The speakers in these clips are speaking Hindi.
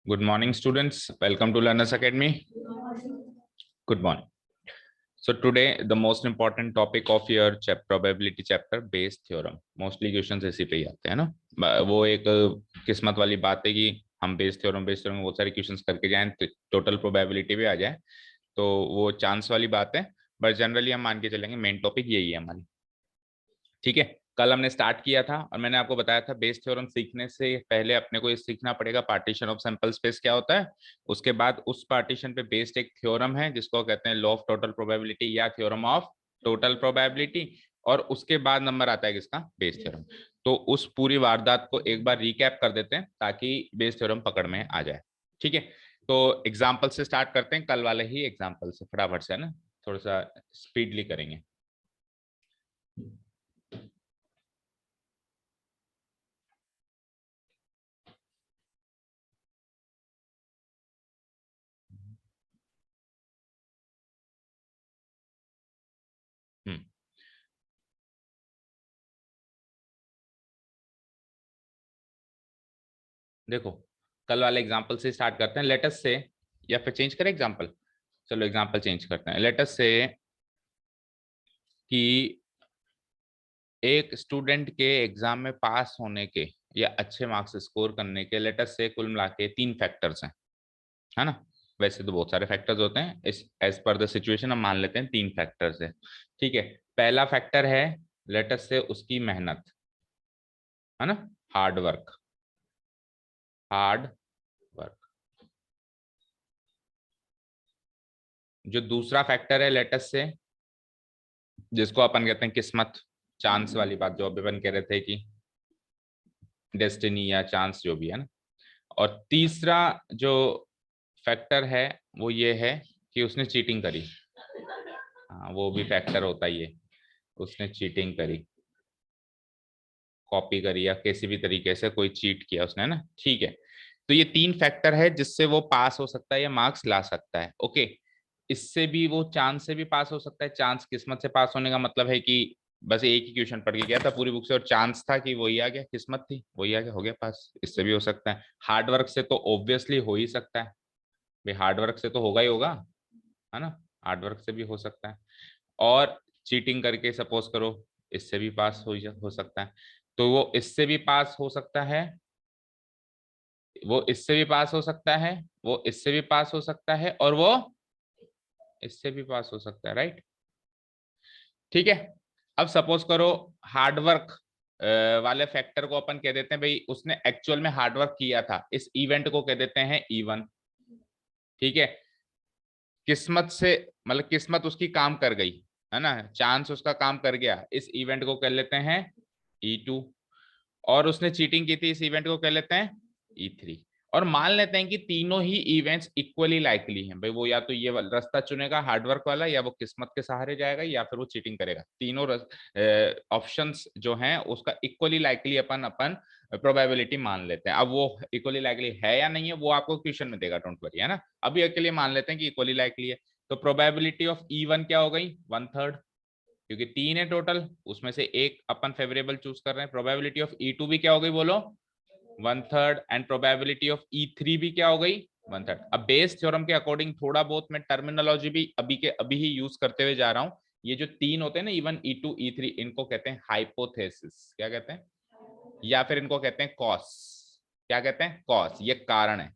Good morning, students. Welcome to Learners Academy. Good morning. So today the most important topic of your probability chapter, Bayes theorem. Mostly questions इसी पे ही आते हैं ना. वो एक किस्मत वाली बात है कि हम बेस थ्योरम बहुत सारे क्वेश्चंस करके जाएं, टोटल प्रोबेबिलिटी भी आ जाए, तो वो चांस वाली बात है. बट जनरली हम मान के चलेंगे मेन टॉपिक यही है हमारी. ठीक है. कल हमने स्टार्ट किया था और मैंने आपको बताया था बेस थ्योरम सीखने से पहले अपने को ये सीखना पड़ेगा पार्टीशन ऑफ सैंपल स्पेस क्या होता है. उसके बाद उस पार्टीशन पे बेस्ड एक थ्योरम है जिसको कहते हैं लॉ ऑफ टोटल प्रोबेबिलिटी या थ्योरम ऑफ टोटल प्रोबेबिलिटी. और उसके बाद नंबर आता है किसका, बेस थ्योरम. तो उस पूरी वारदात को एक बार रिकैप कर देते हैं ताकि बेस थ्योरम पकड़ में आ जाए. ठीक है. तो एग्जाम्पल से स्टार्ट करते हैं, कल वाले ही एग्जाम्पल से फटाफट से, है ना, थोड़ा सा स्पीडली करेंगे. देखो, कल वाले एग्जांपल से स्टार्ट करते हैं. लेट अस से, या फिर चेंज करें एग्जांपल. चलो एग्जांपल चेंज करते हैं. लेट अस से कि एक स्टूडेंट के एग्जाम में पास होने के या अच्छे मार्क्स स्कोर करने के लेट अस से कुल मिला के 3 फैक्टर्स हैं, है ना. वैसे तो बहुत सारे फैक्टर्स होते हैं, इस एज पर द सिचुएशन हम मान लेते हैं 3 फैक्टर्स है. ठीक है. पहला फैक्टर है लेट अस से उसकी मेहनत, है ना, हार्ड वर्क. Hard work. जो दूसरा फैक्टर है लेट अस से, जिसको अपन कहते हैं किस्मत, चांस वाली बात जो अभी अपन कह रहे थे कि डेस्टिनी या चांस जो भी है ना. और तीसरा जो फैक्टर है वो ये है कि उसने चीटिंग करी. हाँ, वो भी फैक्टर होता ही है. उसने चीटिंग करी, कॉपी करी या किसी भी तरीके से कोई चीट किया उसने, ना. ठीक है. तो ये 3 फैक्टर है जिससे वो पास हो सकता है या मार्क्स ला सकता है. ओके. इससे भी वो चांस से भी पास हो सकता है. चांस किस्मत से पास होने का मतलब है कि बस एक ही क्वेश्चन पढ़ के गया था पूरी बुक से और चांस था कि वही आ गया, किस्मत थी वही आ गया, हो गया पास. इससे भी हो सकता है. हार्ड वर्क से तो ऑब्वियसली हो ही सकता है भाई, हार्ड वर्क से तो होगा ही होगा, है ना. हार्ड वर्क से भी हो सकता है. और चीटिंग करके सपोज करो, इससे भी पास हो सकता है. तो वो इससे भी पास हो सकता है, वो इससे भी पास हो सकता है, वो इससे भी पास हो सकता है, और वो इससे भी पास हो सकता है. राइट. ठीक है. अब सपोज करो हार्डवर्क वाले फैक्टर को अपन कह देते हैं भाई उसने एक्चुअल में हार्डवर्क किया था, इस इवेंट को कह देते हैं E1. ठीक है. किस्मत से मतलब किस्मत उसकी काम कर गई, है ना, चांस उसका काम कर गया, इस इवेंट को कह लेते हैं E2. और उसने चीटिंग की थी, इस इवेंट को कह लेते हैं E3. और मान लेते हैं कि तीनों ही इवेंट्स इक्वली लाइकली हैं भाई, वो या तो ये रास्ता चुनेगा हार्डवर्क वाला, या वो किस्मत के सहारे जाएगा, या फिर वो चीटिंग करेगा. तीनों ऑप्शंस जो हैं उसका इक्वली लाइकली अपन अपन प्रोबेबिलिटी मान लेते हैं. अब वो इक्वली लाइकली है या नहीं है वो आपको क्वेश्चन में देगा, डोंट वरी, है ना. अभी के लिए मान लेते हैं कि इक्वली लाइकली है. तो प्रोबेबिलिटी ऑफ E1 क्या हो गई, 1/3, क्योंकि 3 है टोटल, उसमें से एक अपन फेवरेबल चूज कर रहे हैं. प्रोबेबिलिटी ऑफ E2 भी क्या हो गई बोलो, 1/3. एंड प्रोबेबिलिटी ऑफ E3 भी क्या हो गई, 1/3. अब बेस थ्योरम के अकॉर्डिंग थोड़ा बहुत मैं टर्मिनोलॉजी भी अभी के अभी ही यूज करते हुए जा रहा हूं. ये जो 3 होते हैं ना, E1 E2 E3, इनको कहते हैं हाइपोथेसिस. क्या कहते हैं, या फिर इनको कहते हैं कॉस. क्या कहते हैं, कॉस. ये कारण है,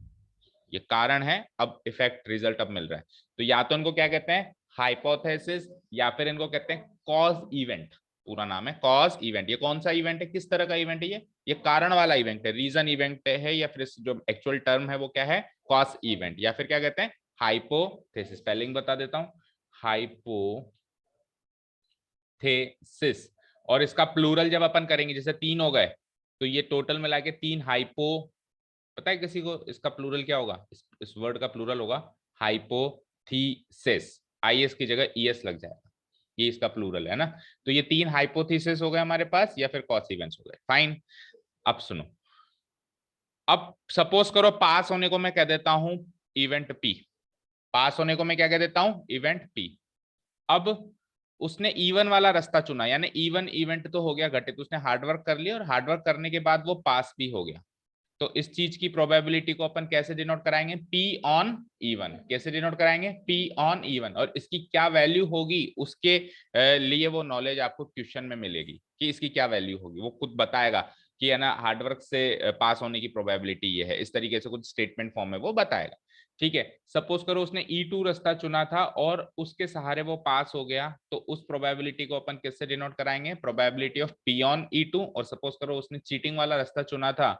ये कारण है. अब इफेक्ट रिजल्ट अब मिल रहा है. तो या तो इनको क्या कहते हैं, हाइपोथेसिस, या फिर इनको कहते हैं कॉज इवेंट. पूरा नाम है कॉज इवेंट. ये कौन सा इवेंट है, किस तरह का इवेंट है ये कारण वाला इवेंट है, रीजन इवेंट है, या फिर जो एक्चुअल टर्म है वो क्या है, कॉज इवेंट, या फिर क्या कहते हैं, हाइपोथेसिस. स्पेलिंग बता देता हूं, हाइपोथेसिस. और इसका प्लूरल जब अपन करेंगे, जैसे 3 हो गए, तो ये टोटल मिला के 3 हाइपो. पता है किसी को इसका प्लूरल क्या होगा, इस वर्ड का प्लूरल होगा हाइपोथीसिस. आईएस की जगह ईएस लग जाएगा, ये इसका प्लूरल है ना. तो ये 3 हाइपोथीसिस हो गए हमारे पास, या फिर कॉस इवेंट्स हो गए. फाइन. अब सुनो, अब सपोज करो पास होने को मैं कह देता हूं इवेंट पी. पास होने को मैं क्या कह देता हूं, इवेंट पी. अब उसने E1 वाला रास्ता चुना, यानी E1 इवेंट तो हो गया घटित, उसने हार्डवर्क कर लिया और हार्डवर्क करने के बाद वो पास भी हो गया. तो इस चीज की प्रोबेबिलिटी को अपन कैसे डिनोट कराएंगे, P ऑन E1। कैसे डिनोट कराएंगे, P ऑन E1। और इसकी क्या वैल्यू होगी उसके लिए वो नॉलेज आपको क्वेश्चन में मिलेगी कि इसकी क्या वैल्यू होगी, वो खुद बताएगा कि है ना हार्डवर्क से पास होने की प्रोबेबिलिटी ये है, इस तरीके से कुछ स्टेटमेंट फॉर्म में वो बताएगा। ठीक है, सपोज करो उसने E2 रास्ता चुना था और उसके सहारे वो पास हो गया, तो उस प्रोबेबिलिटी को अपन किससे डिनोट कराएंगे, probability of P on E2। और सपोज करो उसने चीटिंग वाला रास्ता चुना था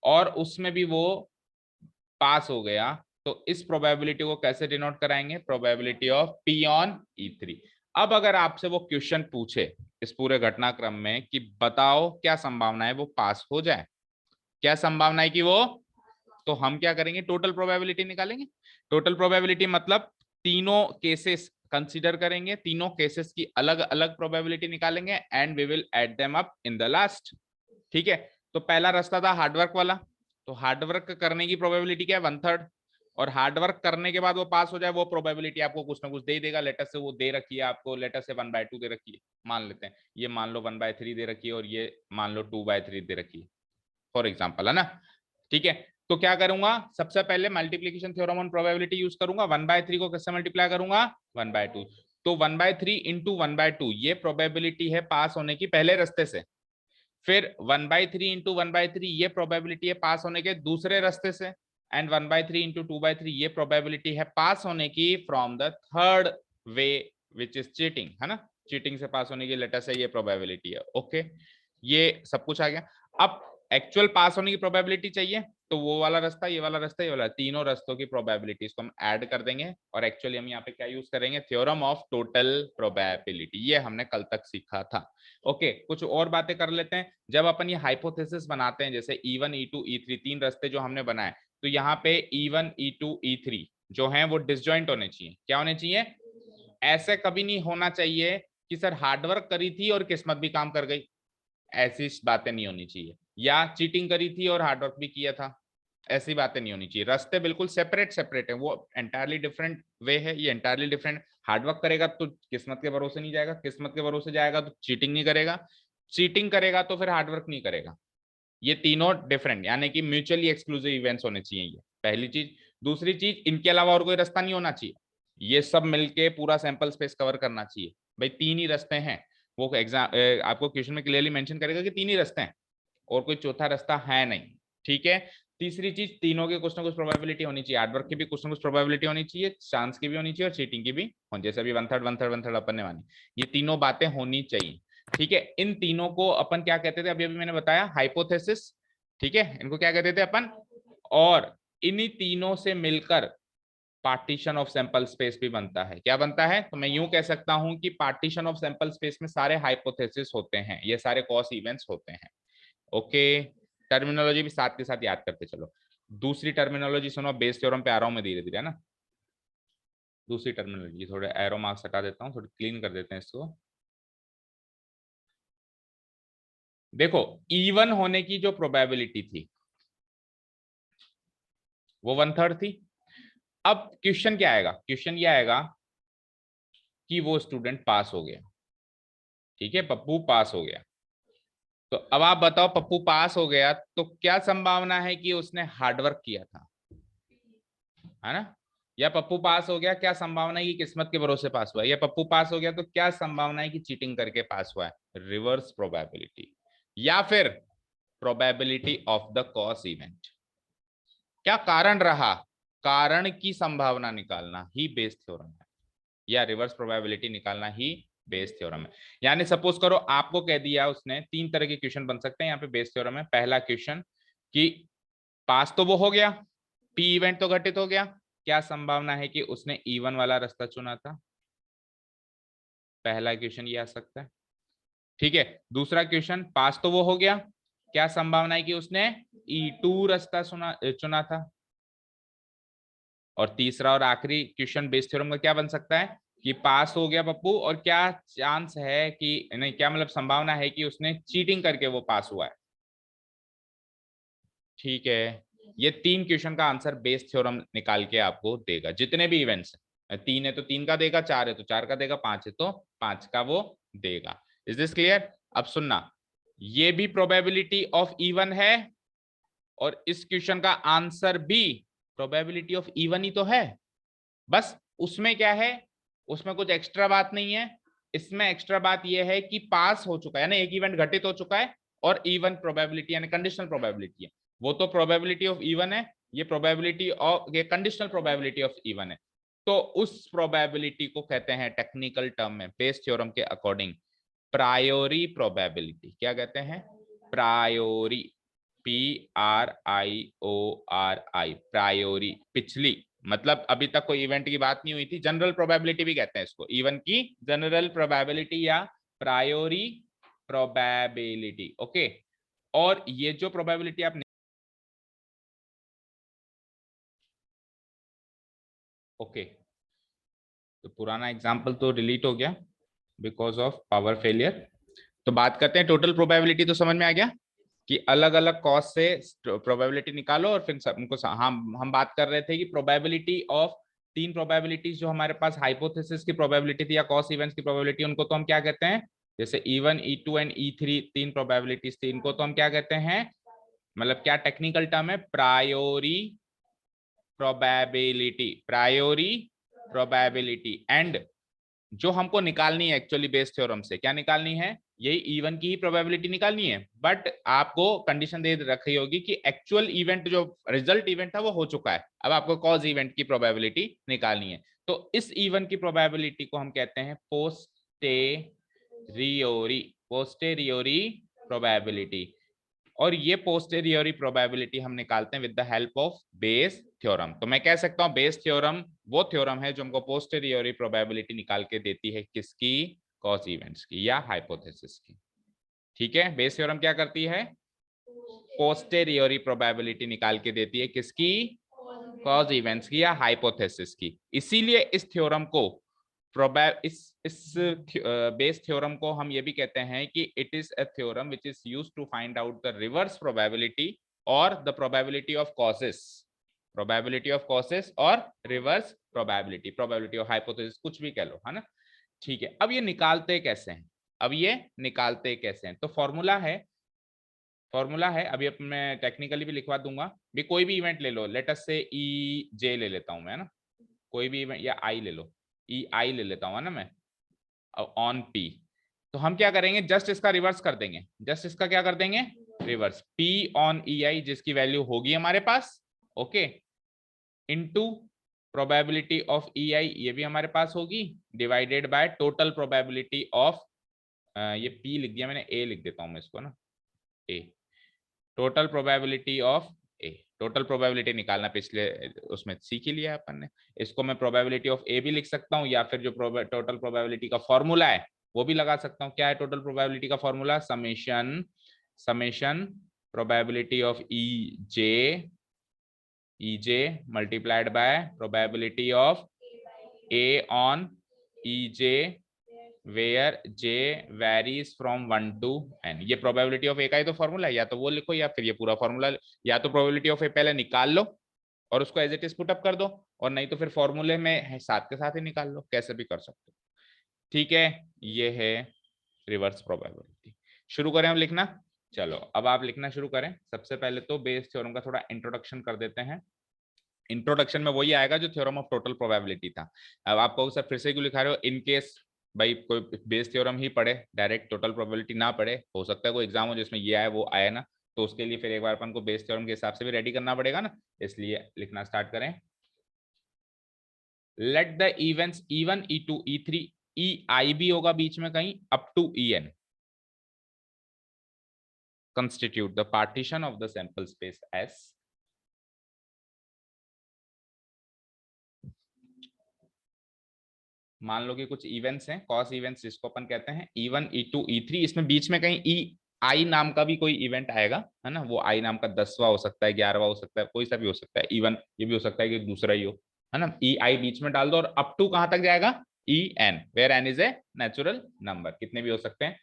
और उसमें भी वो पास हो गया, तो इस प्रोबेबिलिटी को कैसे डिनोट कराएंगे, probability of P on E3। अब अगर आपसे वो क्वेश्चन पूछे इस पूरे घटनाक्रम में कि बताओ क्या संभावना है वो पास हो जाए, क्या संभावना है कि वो, तो हम क्या करेंगे, टोटल प्रोबेबिलिटी निकालेंगे। टोटल प्रोबेबिलिटी मतलब तीनों केसेस कंसीडर करेंगे, तीनों केसेस की अलग अलग प्रोबेबिलिटी निकालेंगे and we will add them up in the last. ठीक है, तो पहला रास्ता था हार्डवर्क वाला, तो हार्डवर्क करने की प्रोबेबिलिटी क्या है, 1/3। और हार्डवर्क करने के बाद वो पास हो जाए, वो प्रोबेबिलिटी आपको कुछ ना कुछ दे देगा। लेटर से वो दे रखी है आपको, लेटर से 1/2 दे रखी है, मान लेते हैं ये मान लो 1/3 दे रखी है और ये मान लो 2/3 दे रखी है फॉर एग्जाम्पल, है ना। ठीक है, तो क्या करूंगा, सबसे पहले multiplication theorem on probability use करूंगा। 1/3 को किससे मल्टीप्लाई करूंगा, 1/2। तो 1/3 इंटू 1/2 ये प्रोबेबिलिटी है पास होने की पहले रास्ते से। फिर 1/3 इंटू 1/3 ये प्रोबेबिलिटी है पास होने के दूसरे रास्ते से। एंड 1/3 इंटू 2/3 ये प्रोबेबिलिटी है पास होने की from the third way which is cheating, है ना। चीटिंग से पास होने की लेटर से ये प्रोबेबिलिटी है। ओके, ये सब कुछ आ गया। अब एक्चुअल पास होने की प्रोबेबिलिटी चाहिए, तो वो वाला रास्ता, ये वाला रास्ता, ये वाला, तीनों रास्तों की प्रोबेबिलिटीज को हम ऐड कर देंगे। और एक्चुअली हम यहाँ पे क्या यूज करेंगे, थ्योरम ऑफ टोटल प्रोबेबिलिटी, ये हमने कल तक सीखा था। ओके, कुछ और बातें कर लेते हैं। जब अपन ये हाइपोथेसिस बनाते हैं, जैसे E1 E2 E3 तीन रास्ते जो हमने बनाए, तो यहाँ पे E1 E2 E3 जो हैं वो डिसजॉइंट होने चाहिए। क्या होने चाहिए, ऐसे कभी नहीं होना चाहिए कि सर हार्डवर्क करी थी और किस्मत भी काम कर गई, ऐसी बातें नहीं होनी चाहिए। या चीटिंग करी थी और हार्डवर्क भी किया था, ऐसी बातें नहीं होनी चाहिए। रास्ते बिल्कुल सेपरेट सेपरेट है, वो एंटायरली डिफरेंट वे है, ये एंटायरली डिफरेंट। हार्डवर्क करेगा तो किस्मत के भरोसे नहीं जाएगा, किस्मत के भरोसे जाएगा तो चीटिंग नहीं करेगा, चीटिंग करेगा तो फिर हार्डवर्क नहीं करेगा। ये तीनों डिफरेंट, यानी कि म्यूचुअली एक्सक्लूसिव इवेंट्स होने चाहिए, ये पहली चीज। दूसरी चीज, इनके अलावा और कोई रास्ता नहीं होना चाहिए, ये सब मिलके पूरा सैंपल स्पेस कवर करना चाहिए। भाई तीन ही रास्ते हैं, वो एग्जाम आपको क्वेश्चन में क्लियरली मेंशन करेगा कि तीन ही रास्ते हैं और कोई चौथा रास्ता है नहीं। ठीक है, तीसरी चीज, तीनों की कुछ ना कुछ प्रोबेबिलिटी होनी चाहिए, हार्डवर्क की भी कुछ ना कुछ प्रोबेबिलिटी होनी चाहिए, चांस की भी होनी चाहिए और चीटिंग की भी होनी, जैसे अभी 1/3 1/3 1/3 अपन ने मानी, ये तीनों बातें होनी चाहिए। ठीक है, इन तीनों को अपन क्या कहते थे, अभी अभी मैंने बताया, हाइपोथेसिस। ठीक है, इनको क्या कहते थे अपन, और इन्हीं तीनों से मिलकर पार्टीशन ऑफ सैंपल स्पेस भी बनता है। क्या बनता है, तो मैं यूं कह सकता हूं कि पार्टीशन ऑफ सैंपल स्पेस में सारे हाइपोथेसिस होते हैं, ये सारे कॉस इवेंट्स होते हैं। ओके, टर्मिनोलॉजी भी साथ के साथ याद करते चलो। दूसरी टर्मिनोलॉजी सुनो, बेस थ्योरम पे आ रहा हूं मैं धीरे धीरे, है ना। दूसरी टर्मिनोलॉजी, थोड़े एरो मार्क्स हटा देता हूं, थोड़ी क्लीन कर देते हैं इसको। देखो, इवन होने की जो प्रोबेबिलिटी थी वो 1/3 थी। अब क्वेश्चन क्या आएगा, क्वेश्चन ये आएगा कि वो स्टूडेंट पास हो गया। ठीक है, पप्पू पास हो गया। तो अब आप बताओ, पप्पू पास हो गया तो क्या संभावना है कि उसने हार्डवर्क किया था, है ना। या पप्पू पास हो गया, क्या संभावना है कि किस्मत के भरोसे पास हुआ है। या पप्पू पास हो गया तो क्या संभावना है कि चीटिंग करके पास हुआ है, रिवर्स प्रोबेबिलिटी। या फिर probability of the cos event, क्या कारण रहा, कारण की संभावना निकालना ही बेस थ्योरम है, या रिवर्स प्रोबेबिलिटी निकालना ही बेस थ्योरम है। यानी सपोज करो आपको कह दिया उसने, तीन तरह के क्वेश्चन बन सकते हैं यहाँ पे बेस थ्योरम में। पहला क्वेश्चन कि पास तो वो हो गया, पी इवेंट तो घटित हो गया, क्या संभावना है कि उसने E1 वाला रास्ता चुना था, पहला क्वेश्चन ये आ सकता है। ठीक है, दूसरा क्वेश्चन, पास तो वो हो गया, क्या संभावना है कि उसने E2 रास्ता चुना था। और तीसरा और आखिरी क्वेश्चन बेस थ्योरम का क्या बन सकता है कि पास हो गया पप्पू और क्या चांस है कि, नहीं क्या मतलब संभावना है कि उसने चीटिंग करके वो पास हुआ है। ठीक है, ये तीन क्वेश्चन का आंसर बेस थ्योरम निकाल के आपको देगा, जितने भी इवेंट्स हैं, तीन है तो तीन का देगा, चार है तो चार का देगा, पांच है तो पांच का वो देगा। Is this clear. अब सुनना, ये भी प्रोबेबिलिटी ऑफ E1 है और इस क्वेश्चन का आंसर भी प्रोबेबिलिटी ऑफ इवन ही तो है। बस उसमें क्या है, उसमें कुछ एक्स्ट्रा बात नहीं है। इसमें एक्स्ट्रा बात यह है कि पास हो चुका है ना, एक इवेंट घटित हो चुका है और इवन प्रोबेबिलिटी यानी कंडीशनल प्रोबेबिलिटी है। वो तो प्रोबेबिलिटी ऑफ इवन है, ये प्रोबेबिलिटी ऑफ, ये कंडीशनल प्रोबेबिलिटी ऑफ इवन है। तो उस प्रोबेबिलिटी को कहते हैं टेक्निकल टर्म में बेस थ्योरम के अकॉर्डिंग प्रायोरी प्रोबेबिलिटी। क्या कहते हैं? प्रायोरी, PRIORI, प्रायोरी, पिछली, मतलब अभी तक कोई इवेंट की बात नहीं हुई थी। जनरल प्रोबेबिलिटी भी कहते हैं इसको, इवन की जनरल प्रोबेबिलिटी या प्रायोरी प्रोबेबिलिटी। ओके, और ये जो प्रोबेबिलिटी आप ओके तो पुराना एग्जांपल तो डिलीट हो गया बिकॉज ऑफ पावर फेलियर। तो बात करते हैं टोटल प्रोबेबिलिटी। तो समझ में आ गया कि अलग अलग कॉज से प्रोबेबिलिटी निकालो और फिर उनको हम बात कर रहे थे कि प्रोबेबिलिटी ऑफ तीन प्रोबेबिलिटीज जो हमारे पास हाइपोथेसिस की प्रोबेबिलिटी थी या कॉस इवेंट्स की प्रोबेबिलिटी, उनको तो हम क्या कहते हैं, जैसे E1, E2 एंड E3 तीन प्रोबेबिलिटीज थी, इनको तो हम क्या कहते हैं, मतलब क्या टेक्निकल टर्म है, प्रायोरी प्रोबेबिलिटी, प्रायोरी प्रोबेबिलिटी। एंड जो हमको निकालनी है एक्चुअली बेस थ्योरम से, क्या निकालनी है, यही इवन की ही प्रोबेबिलिटी निकालनी है। बट आपको कंडीशन दे रखी होगी कि एक्चुअल इवेंट जो रिजल्ट इवेंट था वो हो चुका है, अब आपको कॉज इवेंट की प्रोबेबिलिटी निकालनी है। तो इस इवन की प्रोबेबिलिटी को हम कहते हैं पोस्टेरियोरी, पोस्टेरियोरी प्रोबेबिलिटी। और ये पोस्टेरियोरी प्रोबेबिलिटी हम निकालते हैं with the help of Bayes theorem. तो मैं कह सकता हूं बेस थ्योरम वो थ्योरम है जो हमको पोस्टेरियोरी प्रोबेबिलिटी निकाल के देती है, किसकी, कॉज इवेंट्स की या हाइपोथेसिस की। ठीक है, बेस थ्योरम क्या करती है, पोस्टेरियोरी प्रोबेबिलिटी निकाल के देती है, किसकी, कॉज इवेंट्स की या हाइपोथेसिस की। इसीलिए इस थ्योरम को इस बेस थ्योरम को हम ये भी कहते हैं कि it is a theorem which is used to find out the reverse probability और the probability of causes, probability of causes और reverse probability, probability of hypothesis, कुछ भी कह लो, है ना। ठीक है, अब ये निकालते कैसे हैं, अब ये निकालते कैसे हैं, तो फॉर्मूला है अभी मैं टेक्निकली भी लिखवा दूंगा भी। कोई भी इवेंट ले लो, लेट अस से EJ ले लेता हूं मैं, ना कोई भी इवेंट, या I ले लो, EI ले लेता हूँ ना मैं, ऑन P। तो हम क्या करेंगे, जस्ट इसका रिवर्स कर देंगे, जस्ट इसका क्या कर देंगे, रिवर्स, P ऑन EI जिसकी वैल्यू होगी हमारे पास, okay, into probability of EI ये भी हमारे पास होगी, divided by total probability of, ये P लिख दिया मैंने, A लिख देता हूं मैं इसको ना, A, total probability of A. Total probability निकालना पिछले उसमें सीख ही लिया अपन ने। इसको मैं प्रोबेबिलिटी ऑफ ए भी लिख सकता हूँ, या फिर जो टोटल प्रोबेबिलिटी का फॉर्मूला है वो भी लगा सकता हूँ। क्या है टोटल प्रोबेबिलिटी का formula, summation, summation probability of E J multiplied by probability of A on E J where j varies from 1 to n। ये प्रोबेबिलिटी ऑफ ए का ही तो फॉर्मूला है, या तो वो लिखो या फिर ये पूरा फॉर्मूला, या तो प्रोबेबिलिटी ऑफ ए पहले निकाल लो और उसको as it is put up कर दो, और नहीं तो फिर फॉर्मूले में साथ के साथ ही निकाल लो, कैसे भी कर सकते हो। ठीक है, ये है रिवर्स प्रोबेबिलिटी। शुरू करें हम लिखना, चलो अब आप लिखना शुरू करें। सबसे पहले तो बेस थ्योरम का थोड़ा इंट्रोडक्शन कर देते हैं। इंट्रोडक्शन में वही आएगा जो थ्योरम ऑफ टोटल प्रोबेबिलिटी था। अब आपको सर फिर से क्यों लिखा रहे हो, इन केस भाई कोई बेस थ्योरम ही पढ़े, डायरेक्ट टोटल प्रोबेबिलिटी ना पढ़े, हो सकता है कोई एग्जाम हो जिसमें ये आए वो आए ना, तो उसके लिए फिर एक बार अपन को बेस थ्योरम के हिसाब से भी रेडी करना पड़ेगा ना, इसलिए लिखना स्टार्ट करें। Let the events E1, E2, E3, EI भी होगा बीच में कहीं, up to EN constitute the partition of the sample space S। मान लो कि कुछ इवेंट्स हैं, कॉस इवेंट्स जिसको अपन कहते हैं E1, E2, E3, इसमें बीच में कहीं EI नाम का भी कोई इवेंट आएगा, है ना, वो I नाम का 10वां हो सकता है, 11वां हो सकता है, कोई सा भी हो सकता है, इवन ये भी हो सकता है कि दूसरा ही हो, है ना। EI बीच में डाल दो और अप टू कहां तक जाएगा, EN, where n is a natural number, कितने भी हो सकते हैं।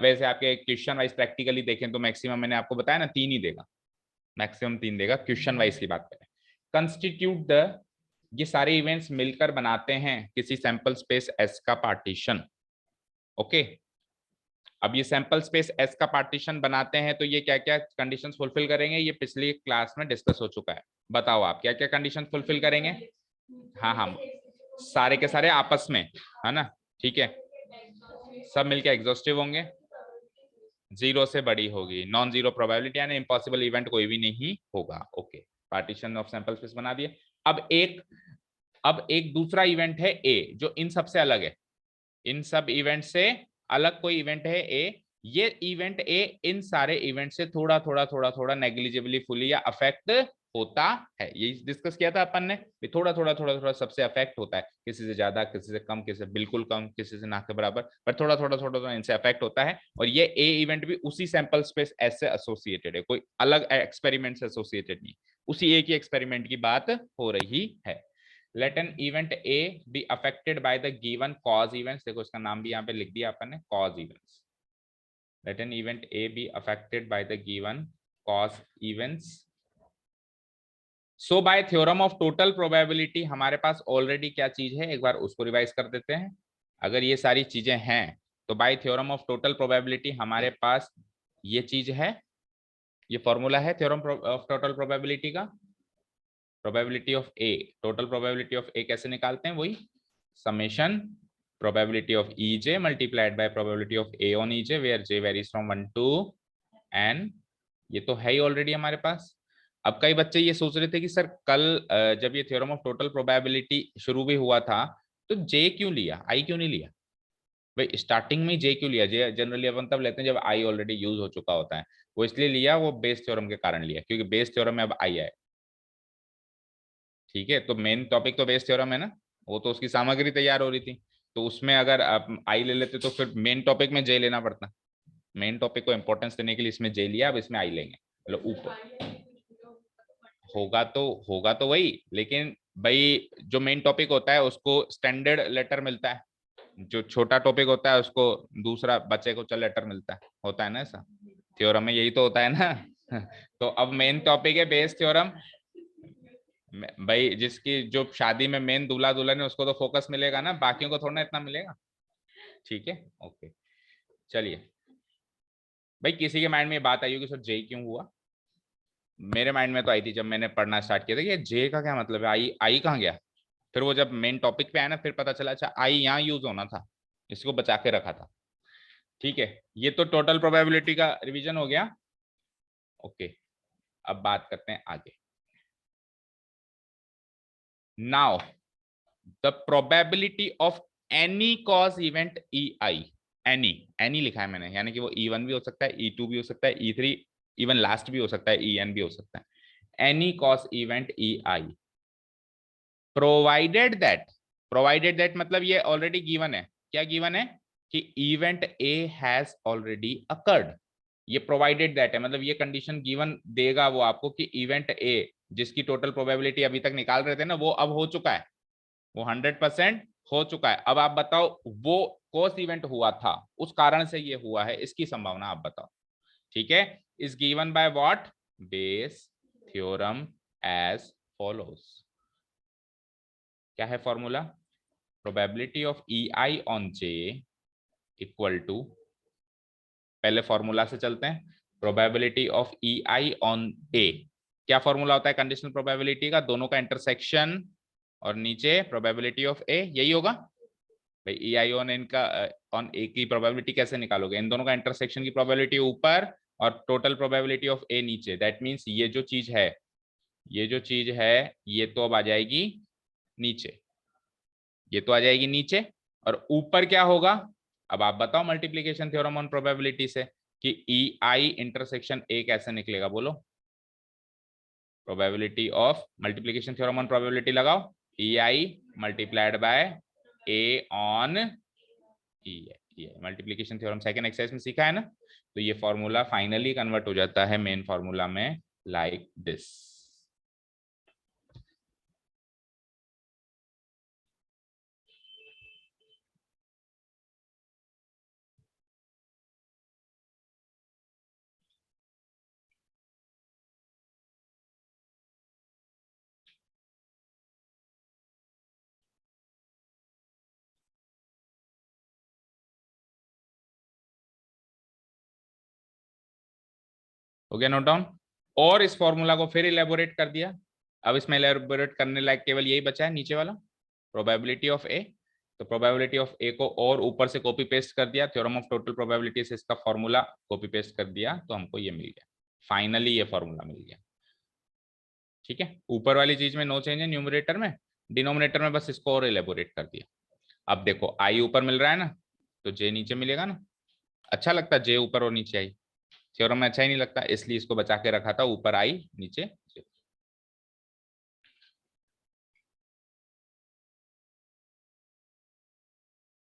वैसे आपके क्वेश्चन वाइज प्रैक्टिकली देखें तो मैक्सिमम मैंने आपको बताया ना 3 ही देगा, मैक्सिमम 3 देगा, क्वेश्चन वाइज की बात करें। कंस्टिट्यूट द, ये सारे इवेंट्स मिलकर बनाते हैं किसी सैंपल स्पेस एस का पार्टीशन, ओके। अब ये सैंपल स्पेस एस का पार्टीशन बनाते हैं तो ये क्या क्या कंडीशन फुलफिल करेंगे, ये पिछली क्लास में डिस्कस हो चुका है। बताओ आप क्या क्या कंडीशन फुलफिल करेंगे। हाँ हाँ, सारे के सारे आपस में, है ना, ठीक है, सब मिलके एग्जॉस्टिव होंगे, जीरो से बड़ी होगी, नॉन जीरो प्रोबेबिलिटी यानी इम्पॉसिबल इवेंट कोई भी नहीं होगा। Okay, partition of sample space बना दिए। अब एक दूसरा इवेंट है ए जो इन सब से अलग है, इन सब इवेंट से अलग कोई इवेंट है ए। ये इवेंट ए इन सारे इवेंट से थोड़ा थोड़ा थोड़ा थोड़ा नेग्लिजिबली फुली या अफेक्ट होता है, ये डिस्कस किया था अपन ने, थोड़ा थोड़ा थोड़ा थोड़ा सबसे अफेक्ट होता है, किसी से ज्यादा, किसी से कम, किसी से बिल्कुल कम, किसी से ना के बराबर, पर थोड़ा थोड़ा थोड़ा थोड़ा इनसे अफेक्ट होता है। और ये ए इवेंट भी उसी सैंपल स्पेस एस से एसोसिएटेड है, कोई अलग एक्सपेरिमेंट से एसोसिएटेड नहीं, उसी एक ही एक्सपेरिमेंट की बात हो रही है। Let an event A be affected by the given cause events, देखो इसका नाम भी यहाँ पे लिख दिया अपन ने, cause events. Let an event A be affected by the given cause events. So by theorem of total probability हमारे पास ऑलरेडी क्या चीज है, एक बार उसको रिवाइज कर देते हैं। अगर ये सारी चीजें हैं तो by theorem of total probability हमारे पास ये चीज है, ये फॉर्मूला है थ्योरम ऑफ टोटल प्रोबेबिलिटी का। Probability of A, total probability of A कैसे निकालते हैं, वही summation probability of E J multiplied by probability of A on E J where J varies from 1 to n। ये तो है ही ऑलरेडी हमारे पास। अब कई बच्चे ये सोच रहे थे कि सर कल जब ये थ्योरम ऑफ टोटल प्रोबेबिलिटी शुरू भी हुआ था तो जे क्यों लिया, आई क्यों नहीं लिया। भाई स्टार्टिंग में जे क्यों लिया, जे जनरली अपन तब लेते हैं जब आई ऑलरेडी यूज हो चुका होता है, वो इसलिए लिया, वो बेस थ्योरम के कारण लिया, क्योंकि बेस थ्योरम में अब आई है। ठीक है, तो मेन टॉपिक तो बेस थ्योरम है ना, वो तो उसकी सामग्री तैयार हो रही थी, तो उसमें अगर आप आई ले लेते तो फिर मेन टॉपिक में जे लेना पड़ता। मेन टॉपिक को इंपॉर्टेंस देने के लिए इसमें जे लिया, अब इसमें आई लेंगे, मतलब ऊपर होगा तो वही, लेकिन भाई जो मेन टॉपिक होता है उसको स्टैंडर्ड लेटर मिलता है, जो छोटा टॉपिक होता है उसको दूसरा बच्चे को चल लेटर मिलता है, होता है ना ऐसा, थ्योरम में यही तो होता है ना। तो अब मेन टॉपिक है बेस थ्योरम। भाई जिसकी जो शादी में मेन दूल्हा दुल्हन है उसको तो फोकस मिलेगा ना, बाकियों को थोड़ा ना इतना मिलेगा। ठीक है, ओके, चलिए। भाई किसी के माइंड में ये बात आई होगी सर जे क्यों हुआ, मेरे माइंड में तो आई थी जब मैंने पढ़ना स्टार्ट किया था कि जे का क्या मतलब है, आई आई कहाँ गया। फिर वो जब मेन टॉपिक पे आया ना फिर पता चला अच्छा आई यहाँ यूज होना था, इसको बचा के रखा था। ठीक है, ये तो टोटल प्रोबेबिलिटी का रिवीजन हो गया। ओके, अब बात करते हैं आगे। Now the probability of any cause event E I, any, any लिखा है मैंने, यानी कि वो ई वन भी हो सकता है, ई टू भी हो सकता है, ई थ्री, इवन लास्ट भी हो सकता है, ई एन भी हो सकता है, any cause event E I provided that मतलब ये ऑलरेडी गिवन है, क्या गिवन है कि event A has already occurred. ये प्रोवाइडेड दैट है, मतलब ये कंडीशन गिवन देगा वो आपको कि इवेंट ए जिसकी टोटल प्रोबेबिलिटी अभी तक निकाल रहे थे ना वो अब हो चुका है, वो 100% हो चुका है। अब आप बताओ वो कोस इवेंट हुआ था, उस कारण से ये हुआ है, इसकी संभावना आप बताओ। ठीक है, is given by what, Bayes theorem as follows. क्या है formula, probability of E I on J equal to, पहले फॉर्मूला से चलते हैं, probability of E I on A, क्या फॉर्मूला होता है कंडीशनल प्रोबेबिलिटी का, दोनों का इंटरसेक्शन और नीचे प्रोबेबिलिटी ऑफ ए, यही होगा भाई। ई आई ऑन इनका ऑन ए की प्रोबेबिलिटी कैसे निकालोगे, इन दोनों का इंटरसेक्शन की प्रोबेबिलिटी ऊपर और टोटल प्रोबेबिलिटी ऑफ ए नीचे, दैट मींस ये जो चीज है, ये जो चीज है ये तो अब आ जाएगी नीचे, ये तो आ जाएगी नीचे, और ऊपर क्या होगा। अब आप बताओ मल्टीप्लीकेशन थ्योरम ऑन प्रोबेबिलिटी से कि ई आई इंटरसेक्शन ए कैसे निकलेगा, बोलो। Probability of multiplication theorem on probability लगाओ, E I multiplied by A on E है, मल्टीप्लीकेशन थ्योरम सेकंड एक्सरसाइज में सीखा है ना। तो ये फॉर्मूला फाइनली कन्वर्ट हो जाता है मेन फॉर्मूला में, लाइक दिस। हो गया नोट डाउन। और इस फॉर्मूला को फिर इलेबोरेट कर दिया। अब इसमें इलेबोरेट करने लायक केवल यही बचा है नीचे वाला, प्रोबेबिलिटी ऑफ ए। तो प्रोबेबिलिटी ऑफ ए को और ऊपर से कॉपी पेस्ट कर दिया, थ्योरम ऑफ टोटल प्रोबेबिलिटी से इसका फॉर्मूला कॉपी पेस्ट कर दिया, तो हमको ये मिल गया, फाइनली ये फॉर्मूला मिल गया। ठीक है, ऊपर वाली चीज में नो चेंज है न्यूमरेटर में, डिनोमिनेटर में बस इसको और इलेबोरेट कर दिया। अब देखो आई ऊपर मिल रहा है ना, तो जे नीचे मिलेगा ना। अच्छा लगता जे ऊपर और नीचे आई, थ्योरम में अच्छा ही नहीं लगता, इसलिए इसको बचा के रखा था, ऊपर आई नीचे जे।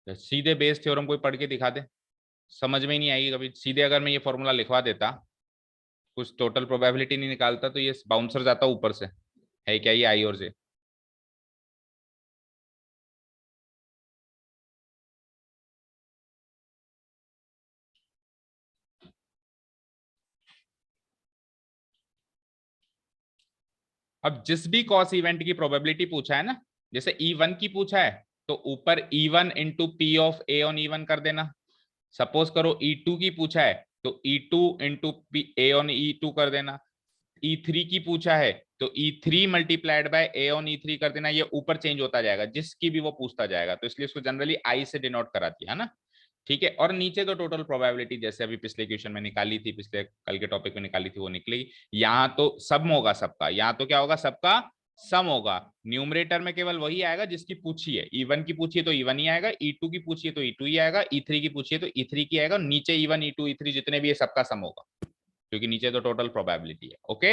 सीधे बेस थ्योरम कोई पढ़ के दिखा दे, समझ में ही नहीं आएगी कभी। सीधे अगर मैं ये फॉर्मूला लिखवा देता, कुछ टोटल प्रोबेबिलिटी नहीं निकालता, तो ये बाउंसर जाता ऊपर से, है क्या ये आई और जे। अब जिस भी कॉस इवेंट की प्रोबेबिलिटी पूछा है ना, जैसे E1 की पूछा है, तो ऊपर E1 into P of A on E1 कर देना। सपोज करो E2 की पूछा है, तो E2 into P A on E2 कर देना। E3 की पूछा है, तो E3 multiplied by A on E3 कर देना। ये ऊपर चेंज होता जाएगा, जिसकी भी वो पूछता जाएगा, तो इसलिए उसको जनरली आई से डिनोट कराती है ना। ठीक है, और नीचे तो टोटल प्रोबेबिलिटी जैसे अभी पिछले क्वेश्चन में निकाली थी, पिछले कल के टॉपिक में निकाली थी, वो निकलेगी। यहाँ तो सम होगा सबका, यहाँ तो क्या होगा, सबका सम होगा। न्यूमरेटर में केवल वही आएगा जिसकी पूछी है, E1 की पूछी है तो E1 ही आएगा, E2 की पूछी है तो E2 ही आएगा, E3 की पूछी है तो E3 की आएगा, नीचे E1 E2 E3 जितने भी है सबका सम होगा, क्योंकि नीचे तो टोटल प्रोबेबिलिटी है। ओके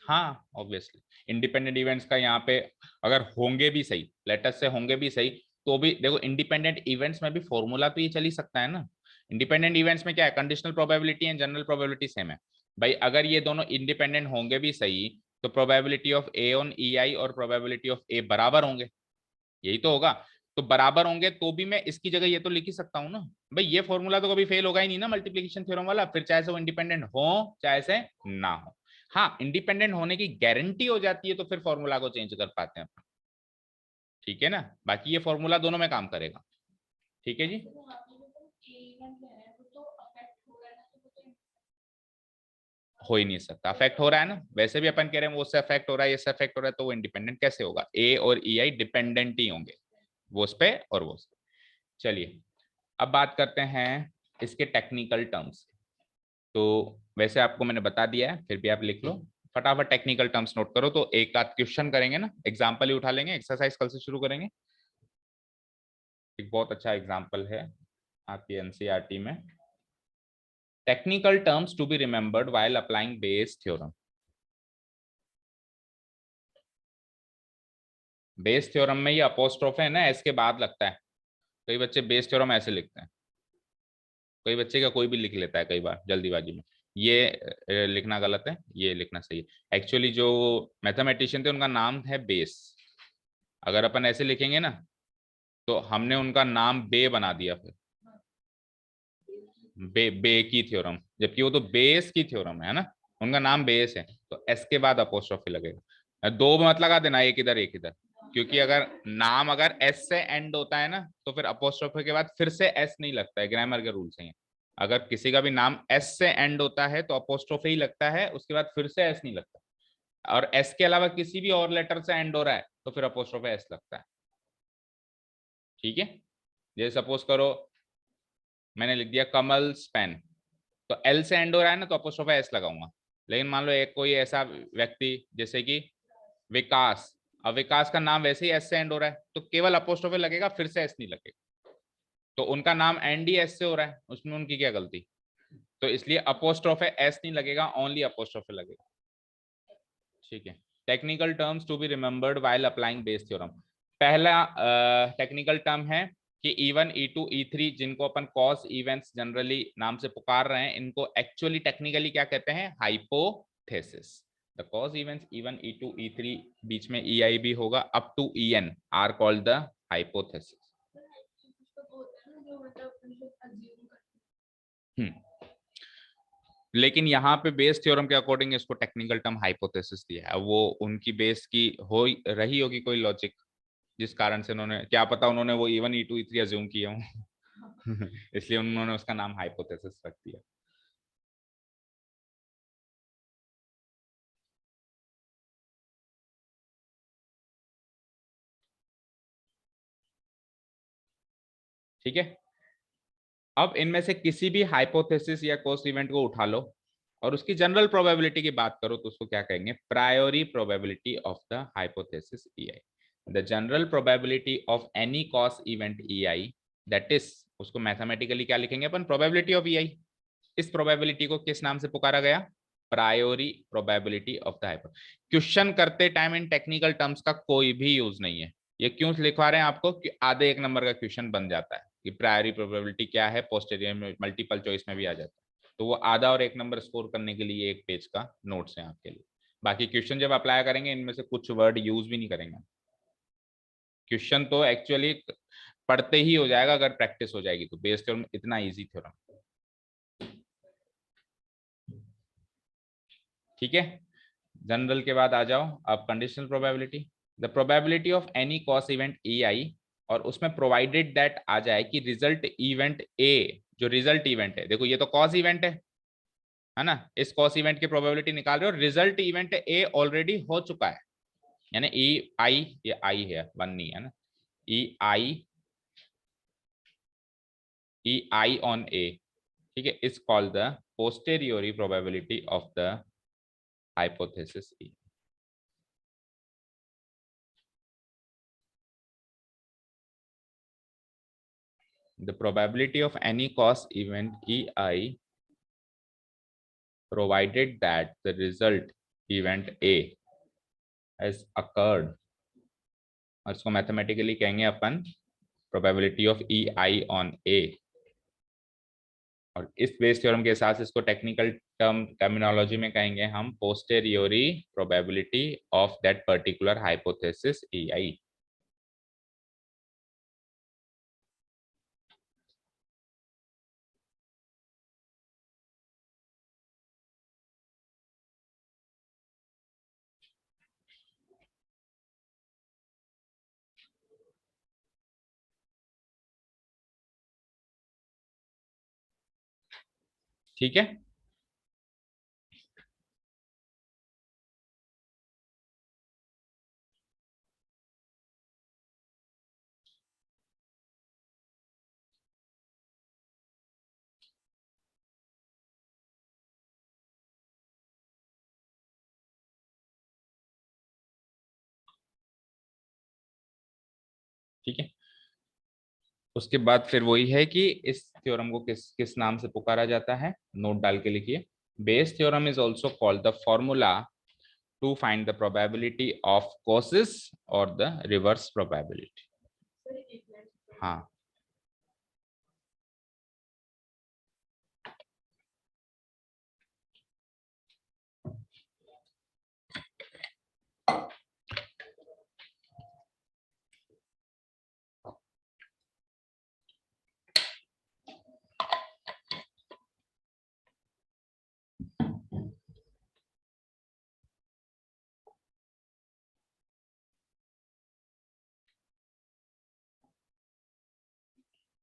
हाँ ऑब्वियसली इंडिपेंडेंट इवेंट्स का यहाँ पे अगर होंगे भी सही, लेटस से होंगे भी सही, तो भी देखो इंडिपेंडेंट इवेंट्स में भी फॉर्मूला तो ये चल ही सकता है ना। इंडिपेंडेंट इवेंट्स में क्या है, conditional probability and general probability same है भाई। अगर ये दोनों इंडिपेंडेंट होंगे भी सही, तो प्रोबेबिलिटी ऑफ ए ऑन ई आई और प्रोबेबिलिटी ऑफ ए बराबर होंगे, यही तो होगा। तो बराबर होंगे तो भी मैं इसकी जगह ये तो लिख ही सकता हूँ ना भाई, ये फॉर्मूला तो कभी फेल होगा ही नहीं ना मल्टीप्लिकेशन थ्योरम वाला, फिर चाहे से वो इंडिपेंडेंट हो चाहे से ना हो। हाँ इंडिपेंडेंट होने की गारंटी हो जाती है तो फिर फॉर्मूला को चेंज कर पाते हैं। ठीक है ना, बाकी ये फॉर्मूला दोनों में काम करेगा। ठीक है जी, हो ही नहीं सकता, अफेक्ट हो रहा है ना, वैसे भी अपन कह रहे हैं वो उससे अफेक्ट हो रहा है, ये अफेक्ट हो रहा है, तो वो इंडिपेंडेंट कैसे होगा, ए और ई आई डिपेंडेंट ही होंगे, वो उस पे और वो उस पे। चलिए अब बात करते हैं इसके टेक्निकल टर्म्स। तो वैसे आपको मैंने बता दिया है, फिर भी आप लिख लो फटाफट, टेक्निकल टर्म्स नोट करो, तो एक आध क्वेश्चन करेंगे ना, एग्जांपल ही उठा लेंगे, एक्सरसाइज कल से शुरू करेंगे। एक बहुत अच्छा एग्जांपल है आपकी एनसीईआरटी में, technical terms to be remembered while applying Bayes theorem. Bayes theorem में ये अपोस्ट्रोफ है ना, एस के बाद लगता है, कई बच्चे बेस थ्योरम ऐसे लिखते हैं, कोई बच्चे का कोई भी लिख लेता है कई बार जल्दीबाजी में, ये लिखना गलत है, ये लिखना सही है। एक्चुअली जो मैथमेटिशियन थे उनका नाम है बेस, अगर अपन ऐसे लिखेंगे ना तो हमने उनका नाम बे बना दिया, फिर बे की थ्योरम, जबकि वो तो बेस की थ्योरम है ना, उनका नाम बेस है, तो एस के बाद अपोस्ट्रोफी लगेगा। दो मत लगा देना, एक इधर, क्योंकि अगर नाम अगर एस से एंड होता है ना, तो फिर अपोस्ट्रोफी के बाद फिर से एस नहीं लगता है, ग्रामर के रूल से ही। अगर किसी का भी नाम एस से एंड होता है तो अपोस्ट्रोफी ही लगता है, उसके बाद फिर से एस नहीं लगता, और एस के अलावा किसी भी और लेटर से एंड हो रहा है तो फिर अपोस्ट्रोफी एस लगता है। ठीक है, जैसे सपोज करो मैंने लिख दिया कमल स्पेन, तो एल से एंड हो रहा है ना, तो अपोस्ट्रोफी एस लगाऊंगा। लेकिन मान लो एक कोई ऐसा व्यक्ति जैसे कि विकास, अब विकास का नाम वैसे ही एस से एंड हो रहा है, तो केवल अपोस्ट्रोफी लगेगा, फिर से एस नहीं लगेगा, तो उनका नाम एंड ही एस से हो रहा है, उसमें उनकी क्या गलती, तो इसलिए अपोस्ट्रोफी एस नहीं लगेगा, ओनली अपोस्ट्रोफी लगेगा। ठीक है, technical terms to be remembered while applying Bayes theorem. पहला टेक्निकल टर्म है कि E1 E2 E3 जिनको अपन कॉस इवेंट्स जनरली नाम से पुकार रहे हैं, इनको एक्चुअली टेक्निकली क्या कहते हैं, hypothesis. The cause events E1 E2 E3 बीच में EI भी होगा up to EN are called the hypothesis. लेकिन यहाँ पे बेस थ्योरम के अकॉर्डिंग इसको टेक्निकल टर्म हाइपोथेसिस दिया है, वो उनकी बेस की हो रही होगी कोई लॉजिक, जिस कारण से उन्होंने, क्या पता उन्होंने वो E1 E2 E3 अज्यूम किए हों। इसलिए उन्होंने उसका नाम हाइपोथेसिस रख दिया। ठीक है, अब इनमें से किसी भी हाइपोथेसिस या कोस इवेंट को उठा लो और उसकी जनरल प्रोबेबिलिटी की बात करो तो उसको क्या कहेंगे, प्रायोरी probability of the hypothesis E I. The general probability of any cause event E I, that is, उसको मैथमेटिकली क्या लिखेंगे अपन, प्रोबेबिलिटी ऑफ ई आई। इस प्रोबेबिलिटी को किस नाम से पुकारा गया, प्रायोरी probability of the hypo. Question करते टाइम इन टेक्निकल टर्म्स का कोई भी यूज नहीं है। ये क्यों लिखवा रहे हैं आपको, कि आधे एक नंबर का क्वेश्चन बन जाता है कि प्रायोरी प्रोबेबिलिटी क्या है, पोस्टेरियर में मल्टीपल चॉइस में भी आ जाता है। तो वो आधा और एक नंबर स्कोर करने के लिए एक पेज का नोट्स है आपके लिए। बाकी क्वेश्चन जब अप्लाई करेंगे इनमें से कुछ वर्ड यूज भी नहीं करेंगे। क्वेश्चन तो एक्चुअली पढ़ते ही हो जाएगा अगर प्रैक्टिस हो जाएगी तो। बेस थ्योरम इतना इजी थ्योरम, ठीक है। जनरल के बाद आ जाओ अब conditional probability. The probability of any cause event A I, और उसमें प्रोवाइडेड दैट आ जाए कि रिजल्ट इवेंट ए, जो रिजल्ट इवेंट है, देखो ये तो कॉस इवेंट है ना, इस कॉस इवेंट की प्रोबेबिलिटी निकाल रहे हो, रिजल्ट इवेंट ए ऑलरेडी हो चुका है, यानी ई आई, ये आई है, वन नहीं है ना, ई आई ऑन ए, ठीक है, is called the posteriori probability of the hypothesis E. The probability of any cause event ei, provided that the result event a has occurred, और इसको मैथमेटिकली कहेंगे अपन probability of E I on A. और इस बेस थ्योरम के हिसाब से इसको टेक्निकल टर्मिनोलॉजी में कहेंगे हम posteriori probability of that particular hypothesis E I. ठीक है, ठीक है। उसके बाद फिर वही है कि इस थ्योरम को किस किस नाम से पुकारा जाता है, नोट डाल के लिखिए। Base theorem is also called the formula to find the probability of causes or the reverse probability। हाँ,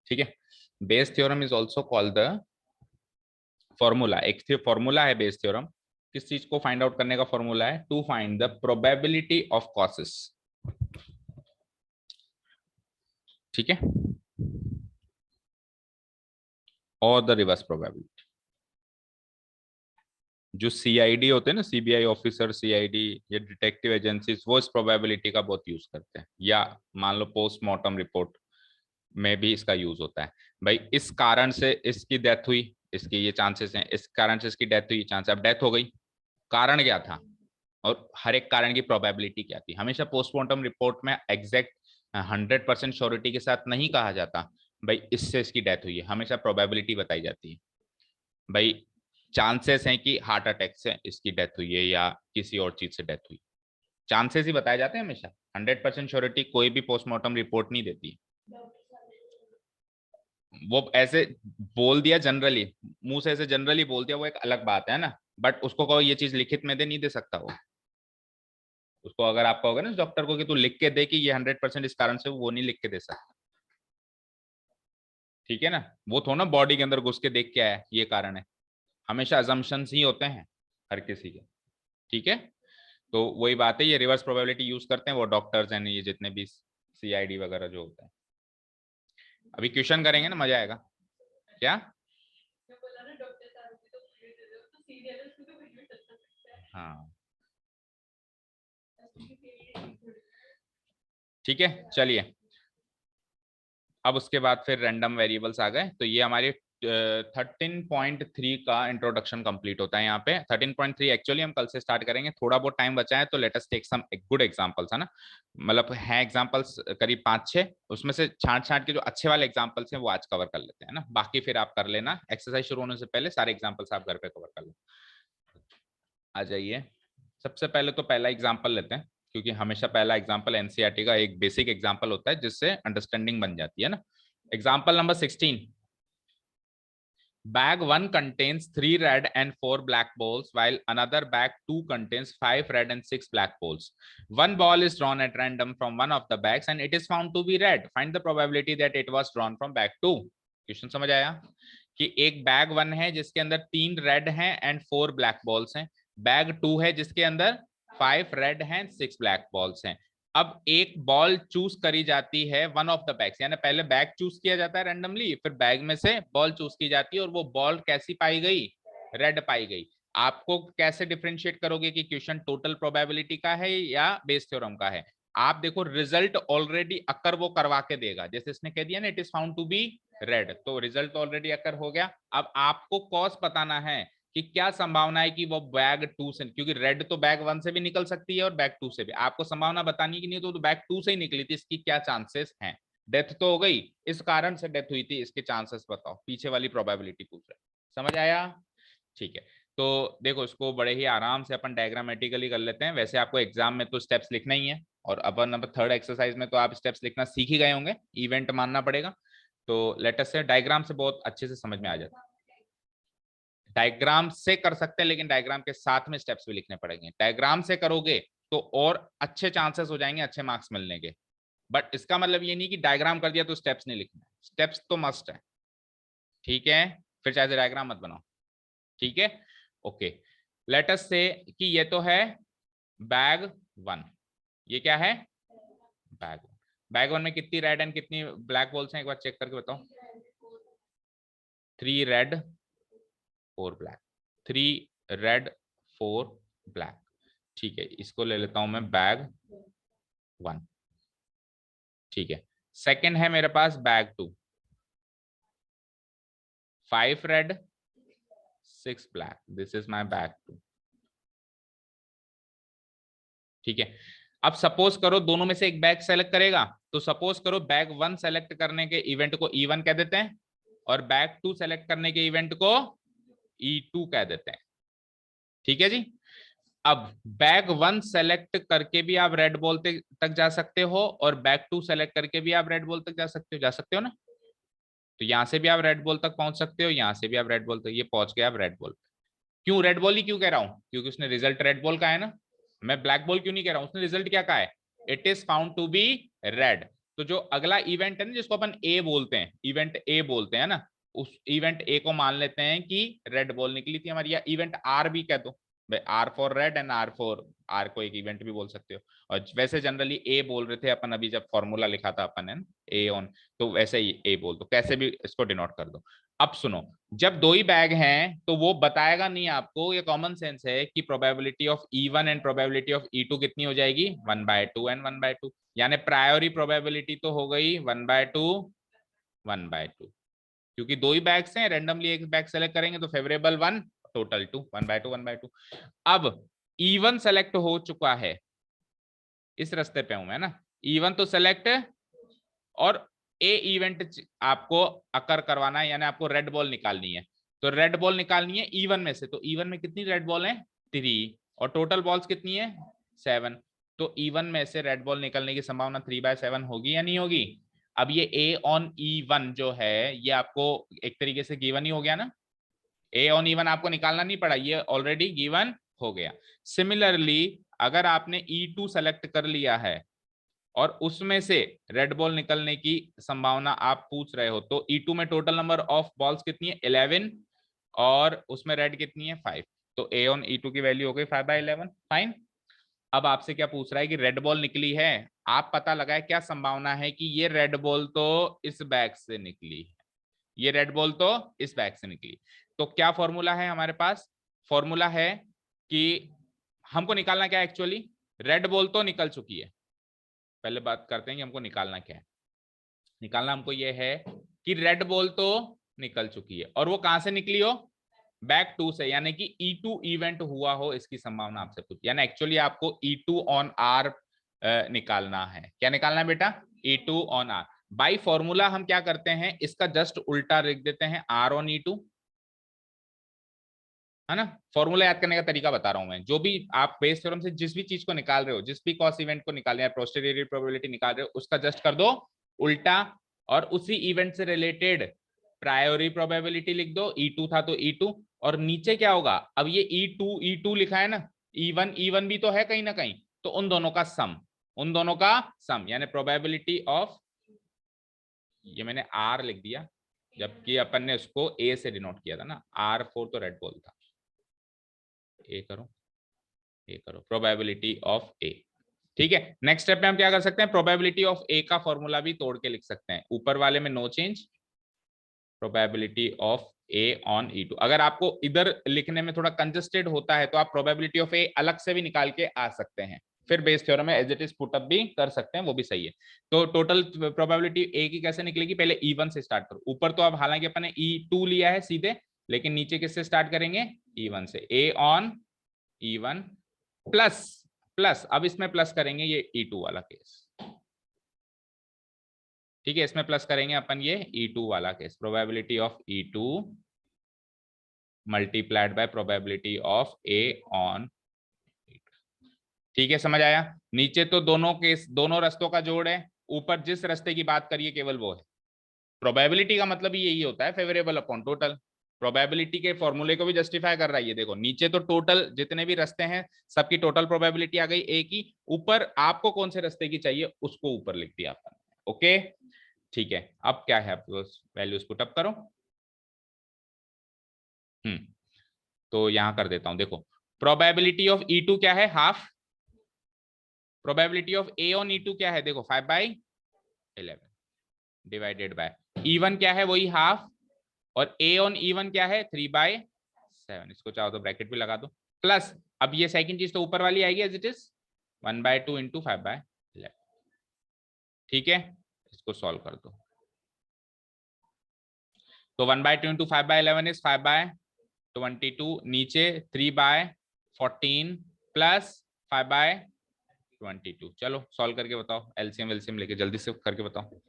ठीक है। Bayes theorem is also called the formula, एक फॉर्मूला है बेस थ्योरम, किस चीज को फाइंड आउट करने का फॉर्मूला है, to find the probability of causes, ठीक है, और द रिवर्स प्रोबेबिलिटी। जो सीआईडी होते हैं ना, सीबीआई ऑफिसर, सीआईडी या डिटेक्टिव एजेंसीज, वो इस प्रोबेबिलिटी का बहुत यूज करते हैं, या मान लो पोस्टमार्टम रिपोर्ट में भी इसका यूज होता है। भाई इस कारण से इसकी डेथ हुई, इसके ये चांसेस हैं, इस कारण से इसकी डेथ हुई, चांस, अब डेथ हो गई, कारण क्या था, और हर एक कारण की प्रोबेबिलिटी क्या थी। हमेशा पोस्टमार्टम रिपोर्ट में एग्जैक्ट 100% श्योरिटी के साथ नहीं कहा जाता भाई इससे इसकी डेथ हुई है, हमेशा प्रोबेबिलिटी बताई जाती है। भाई चांसेस हैं कि हार्ट अटैक से इसकी डेथ हुई है या किसी और चीज से डेथ हुई, चांसेस ही बताए जाते हैं हमेशा। 100% श्योरिटी कोई भी पोस्टमार्टम रिपोर्ट नहीं देती। वो ऐसे बोल दिया जनरली, मुंह से ऐसे जनरली बोल दिया, वो एक अलग बात है ना, बट उसको कोई ये चीज लिखित में दे नहीं दे सकता वो। उसको अगर आप कहोगे ना डॉक्टर को कि तू लिख के दे कि ये 100% इस कारण से, वो नहीं लिख के दे सकता। ठीक है ना, वो थोड़ा ना बॉडी के अंदर घुस के देख के आया, ये कारण है। हमेशा अजम्पशंस ही होते हैं हर किसी के। ठीक है, तो वही बात है, ये रिवर्स प्रोबेबिलिटी यूज करते हैं वो डॉक्टर्स हैं, ये जितने भी सीआईडी वगैरह जो होता है। अभी क्वेश्चन करेंगे ना, मजा आएगा। क्या? हाँ ठीक है, चलिए। अब उसके बाद फिर रैंडम वेरिएबल्स आ गए, तो ये हमारे 13.3 का इंट्रोडक्शन कंप्लीट होता है यहाँ पे। 13.3 एक्चुअली हम कल से स्टार्ट करेंगे, थोड़ा बहुत टाइम बचा है, तो let us take some good examples, है ना। मतलब है एग्जांपल्स करीब 5-6, उसमें से छांट छांट के जो अच्छे वाले एग्जांपल्स हैं वो आज कवर कर लेते हैं ना, बाकी फिर आप कर लेना एक्सरसाइज शुरू होने से पहले, सारे एग्जांपल्स आप घर पे कवर कर लो। आ जाइए, सबसे पहले तो पहला एग्जांपल लेते हैं, क्योंकि हमेशा पहला एग्जांपल एनसीईआरटी का एक बेसिक एग्जांपल होता है जिससे अंडरस्टैंडिंग बन जाती है ना। Example number 16, bag 1 contains 3 red and 4 black balls, while another bag 2 contains 5 red and 6 black balls. One ball is drawn at random from one of the bags and it is found to be red. Find the probability that it was drawn from bag 2. Question समझ आया कि एक बैग 1 है जिसके अंदर 3 रेड हैं एंड 4 ब्लैक बॉल्स हैं, बैग 2 है जिसके अंदर 5 रेड हैं 6 ब्लैक बॉल्स हैं। अब एक बॉल चूज करी जाती है वन ऑफ द बैग्स, यानी पहले बैग चूज किया जाता है रैंडमली, फिर बैग में से बॉल चूज की जाती है और वो बॉल कैसी पाई गई? रेड पाई गई। आपको कैसे डिफरेंशिएट करोगे कि क्वेश्चन टोटल प्रोबेबिलिटी का है या बेस थ्योरम का है? आप देखो रिजल्ट ऑलरेडी अकर वो करवा के देगा, जैसे इसने कह दिया ना it is found to be red, तो रिजल्ट ऑलरेडी अकर हो गया। अब आपको कॉज बताना है कि क्या संभावना है कि वो बैग 2 से, क्योंकि रेड तो बैग 1 से भी निकल सकती है और बैग 2 से भी, आपको संभावना बतानी कि नहीं, तो बैग 2 से ही निकली थी, इसकी क्या चांसेस हैं? डेथ तो हो गई, इस कारण से डेथ हुई थी, इसके चांसेस बताओ, पीछे वाली प्रोबेबिलिटी पूछ रहे। समझ आया? ठीक है, तो देखो इसको बड़े ही आराम से अपन डायग्रामेटिकली कर लेते हैं। वैसे आपको एग्जाम में तो स्टेप्स लिखना ही है, और अपन नंबर 3rd एक्सरसाइज में तो आप स्टेप्स लिखना सीख ही गए होंगे, इवेंट मानना पड़ेगा। तो लेट अस से डायग्राम से बहुत अच्छे से समझ में आ जाता है। डायग्राम से कर सकते हैं, लेकिन डायग्राम के साथ में स्टेप्स भी लिखने पड़ेंगे। डायग्राम से करोगे तो और अच्छे चांसेस हो जाएंगे अच्छे मार्क्स मिलने के, बट इसका मतलब ये नहीं कि डायग्राम कर दिया तो स्टेप्स नहीं लिखना, स्टेप्स तो मस्ट है। ठीक है, फिर चाहे डायग्राम मत बनाओ। ठीक है, ओके। लेट अस से कि ये तो है बैग 1, ये क्या है? बैग 1। बैग 1 में कितनी रेड एंड कितनी ब्लैक बॉल्स हैं, एक बार चेक करके बताओ। 3 रेड 4 ब्लैक, 3 रेड 4 ब्लैक। ठीक है, इसको ले लेता हूं मैं बैग 1। ठीक है, सेकंड है मेरे पास bag 2, 5 red 6 black, this is my bag 2। ठीक है, अब सपोज करो दोनों में से एक बैग सेलेक्ट करेगा, तो सपोज करो बैग 1 सेलेक्ट करने के इवेंट को E1 कह देते हैं और बैग 2 सेलेक्ट करने के इवेंट को E2 कह देते हैं। ठीक है जी। अब बैग 1 सेलेक्ट करके भी आप रेड बॉल तक जा सकते हो और बैग 2 सेलेक्ट करके भी आप रेड बॉल तक जा सकते हो ना। तो यहां से भी आप रेड बॉल तक पहुंच सकते हो, यहां से भी आप रेड बॉल तक, ये पहुंच गए आप रेड बॉल। क्यों रेड बॉल ही क्यों कह रहा हूं? क्योंकि उसने रिजल्ट रेड बॉल का है ना। मैं ब्लैक बॉल क्यों नहीं कह रहा हूं, उसने रिजल्ट क्या कहा है? It is found to be red. तो जो अगला इवेंट है ना, जिसको अपन ए बोलते हैं, इवेंट ए बोलते हैं ना, उस इवेंट ए को मान लेते हैं कि रेड बॉल निकली थी हमारी, या इवेंट आर भी कह दो, R for red and R for, R को एक इवेंट भी बोल सकते हो। और वैसे जनरली ए बोल रहे थे अपन, अभी जब फॉर्मूला लिखा था अपन ने ए ऑन, तो वैसे ही ए बोल दो, कैसे भी इसको डिनोट कर दो। अब सुनो, जब दो ही बैग हैं तो वो बताएगा नहीं आपको, ये कॉमन सेंस है कि probability of E1 and probability of E2 कितनी हो जाएगी? 1/2 एंड 1/2, यानी प्रायोरी प्रोबेबिलिटी तो हो गई 1/2 1/2, क्योंकि दो ही बैग्स हैं, रैंडमली एक बैग सेलेक्ट करेंगे तो फेवरेबल 1, टोटल 2, 1/2 1/2। अब E1 सेलेक्ट हो चुका है, इस रास्ते पे हूं मैं ना, E1 तो सेलेक्ट, और ए इवेंट आपको अकर करवाना है, यानी आपको रेड बॉल निकालनी है। तो रेड बॉल निकालनी है E1 में से, तो E1 में कितनी रेड बॉल है? 3, और टोटल बॉल्स कितनी है? 7। तो E1 में से रेड बॉल निकलने की संभावना 3/7 होगी या नहीं होगी? अब ये ए ऑन E1 जो है ये आपको एक तरीके से गिवन ही हो गया ना, ए ऑन E1 आपको निकालना नहीं पड़ा, ये ऑलरेडी गिवन हो गया। सिमिलरली अगर आपने E2 सेलेक्ट कर लिया है और उसमें से रेड बॉल निकलने की संभावना आप पूछ रहे हो, तो E2 में टोटल नंबर ऑफ बॉल्स कितनी है 11 और उसमें रेड कितनी है 5, तो A ऑन E2 की वैल्यू हो गई 5/11। फाइन। अब आपसे क्या पूछ रहा है कि रेड बॉल निकली है, आप पता लगाए क्या संभावना है कि ये रेड बॉल तो इस बैग से निकली है, ये रेड बॉल तो इस बैग से निकली। तो क्या फॉर्मूला है हमारे पास? फॉर्मूला है कि हमको निकालना क्या है एक्चुअली, रेड बॉल तो निकल चुकी है। पहले बात करते हैं कि हमको निकालना क्या है। निकालना हमको ये है कि रेड बॉल तो निकल चुकी है और वो कहां से निकली हो, बैक 2 से, यानी कि E2 इवेंट हुआ हो इसकी संभावना आपसे पूछी, यानी एक्चुअली आपको E2 ऑन आर निकालना है। क्या निकालना है बेटा? E2 on are. By formula हम क्या करते हैं, इसका जस्ट उल्टा लिख देते हैं R ऑन E2, है ना। फॉर्मूला याद करने का तरीका बता रहा हूं मैं, जो भी आप बेस थ्योरम से जिस भी चीज को निकाल रहे हो, जिस भी कॉस इवेंट को निकाल रहे हैं, पोस्टेरियर प्रोबेबिलिटी निकाल रहे हो, उसका जस्ट कर दो उल्टा और उसी इवेंट से रिलेटेड प्रायोरी प्रोबेबिलिटी लिख दो। E2 था तो E2, और नीचे क्या होगा, अब ये E2 लिखा है ना, E1 भी तो है कहीं ना कहीं, तो उन दोनों का सम, उन दोनों का सम, यानी प्रोबेबिलिटी ऑफ, ये मैंने R लिख दिया जबकि अपन ने उसको A से डिनोट किया था ना, R4 तो रेड बॉल था, ए करो प्रोबेबिलिटी ऑफ ए। ठीक है, नेक्स्ट स्टेप में हम क्या कर सकते हैं, प्रोबेबिलिटी ऑफ ए का फॉर्मूला भी तोड़ के लिख सकते हैं, ऊपर वाले में no change, probability of A on E2। अगर आपको इधर लिखने में थोड़ा कंजस्टेड होता है तो आप प्रोबेबिलिटी ऑफ ए अलग से भी निकाल के आ सकते हैं, फिर बेस थ्योरम में as it is put up भी कर सकते हैं, वो भी सही है। तो टोटल प्रोबेबिलिटी ए की कैसे निकलेगी, पहले E1 से स्टार्ट करो। ऊपर तो अब हालांकि अपन ने E2 लिया है सीधे, लेकिन नीचे किससे स्टार्ट करेंगे, E1 से। ए ऑन E1 प्लस प्लस, अब इसमें प्लस करेंगे ये E2 वाला केस, ठीक है, इसमें प्लस करेंगे अपन ये E2 वाला case, probability of E2 multiplied by probability of A on. ठीक है, समझ आया। नीचे तो दोनों केस, दोनों रस्तों का जोड़ है, ऊपर जिस रास्ते की बात करिए केवल वो है। प्रोबेबिलिटी का मतलब ही यही होता है, फेवरेबल अपॉन टोटल। प्रोबेबिलिटी के फॉर्मूले को भी जस्टिफाई कर रहा है ये, देखो नीचे तो टोटल जितने भी रास्ते हैं सबकी टोटल प्रोबेबिलिटी आ गई ए की, ऊपर आपको कौन से रास्ते की चाहिए उसको ऊपर लिख दिया अपन। ओके ठीक है, अब क्या है, आपको वैल्यूज पुट अप करो। तो यहां कर देता हूं, देखो प्रोबेबिलिटी ऑफ E2 क्या है, half. Probability of A on E2 क्या है, देखो 5/11 डिवाइडेड बाय E1 क्या है, वही हाफ, और A ऑन E1 क्या है 3/7, इसको चाहो तो ब्रैकेट भी लगा दो, प्लस अब ये सेकंड चीज तो ऊपर वाली आएगी एज इट इज 1/2 इंटू 5/11। ठीक है, इसको सॉल्व कर दो, तो 1/2 इंटू 5/11 इज 5/22, नीचे 3/14 प्लस 5/22। चलो सॉल्व करके बताओ, एलसीएम एलसीएम लेके जल्दी से करके बताओ।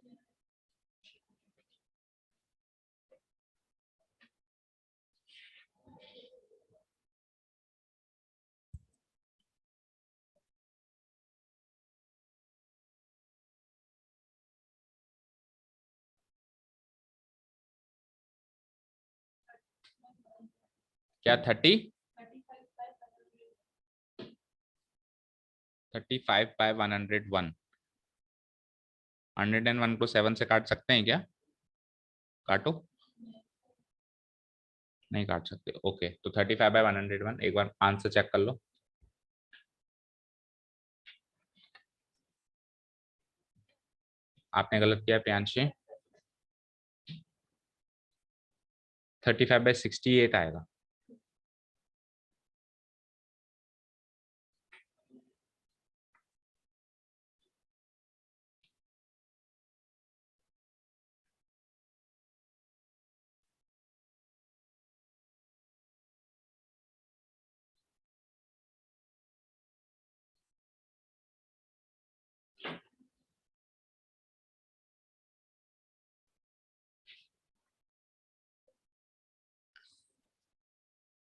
क्या 35/101, 101 को 7 से काट सकते हैं क्या, काटो, नहीं काट सकते। ओके, तो 35/101, एक बार आंसर चेक कर लो। आपने गलत किया प्रियांशी, 35/68 आएगा।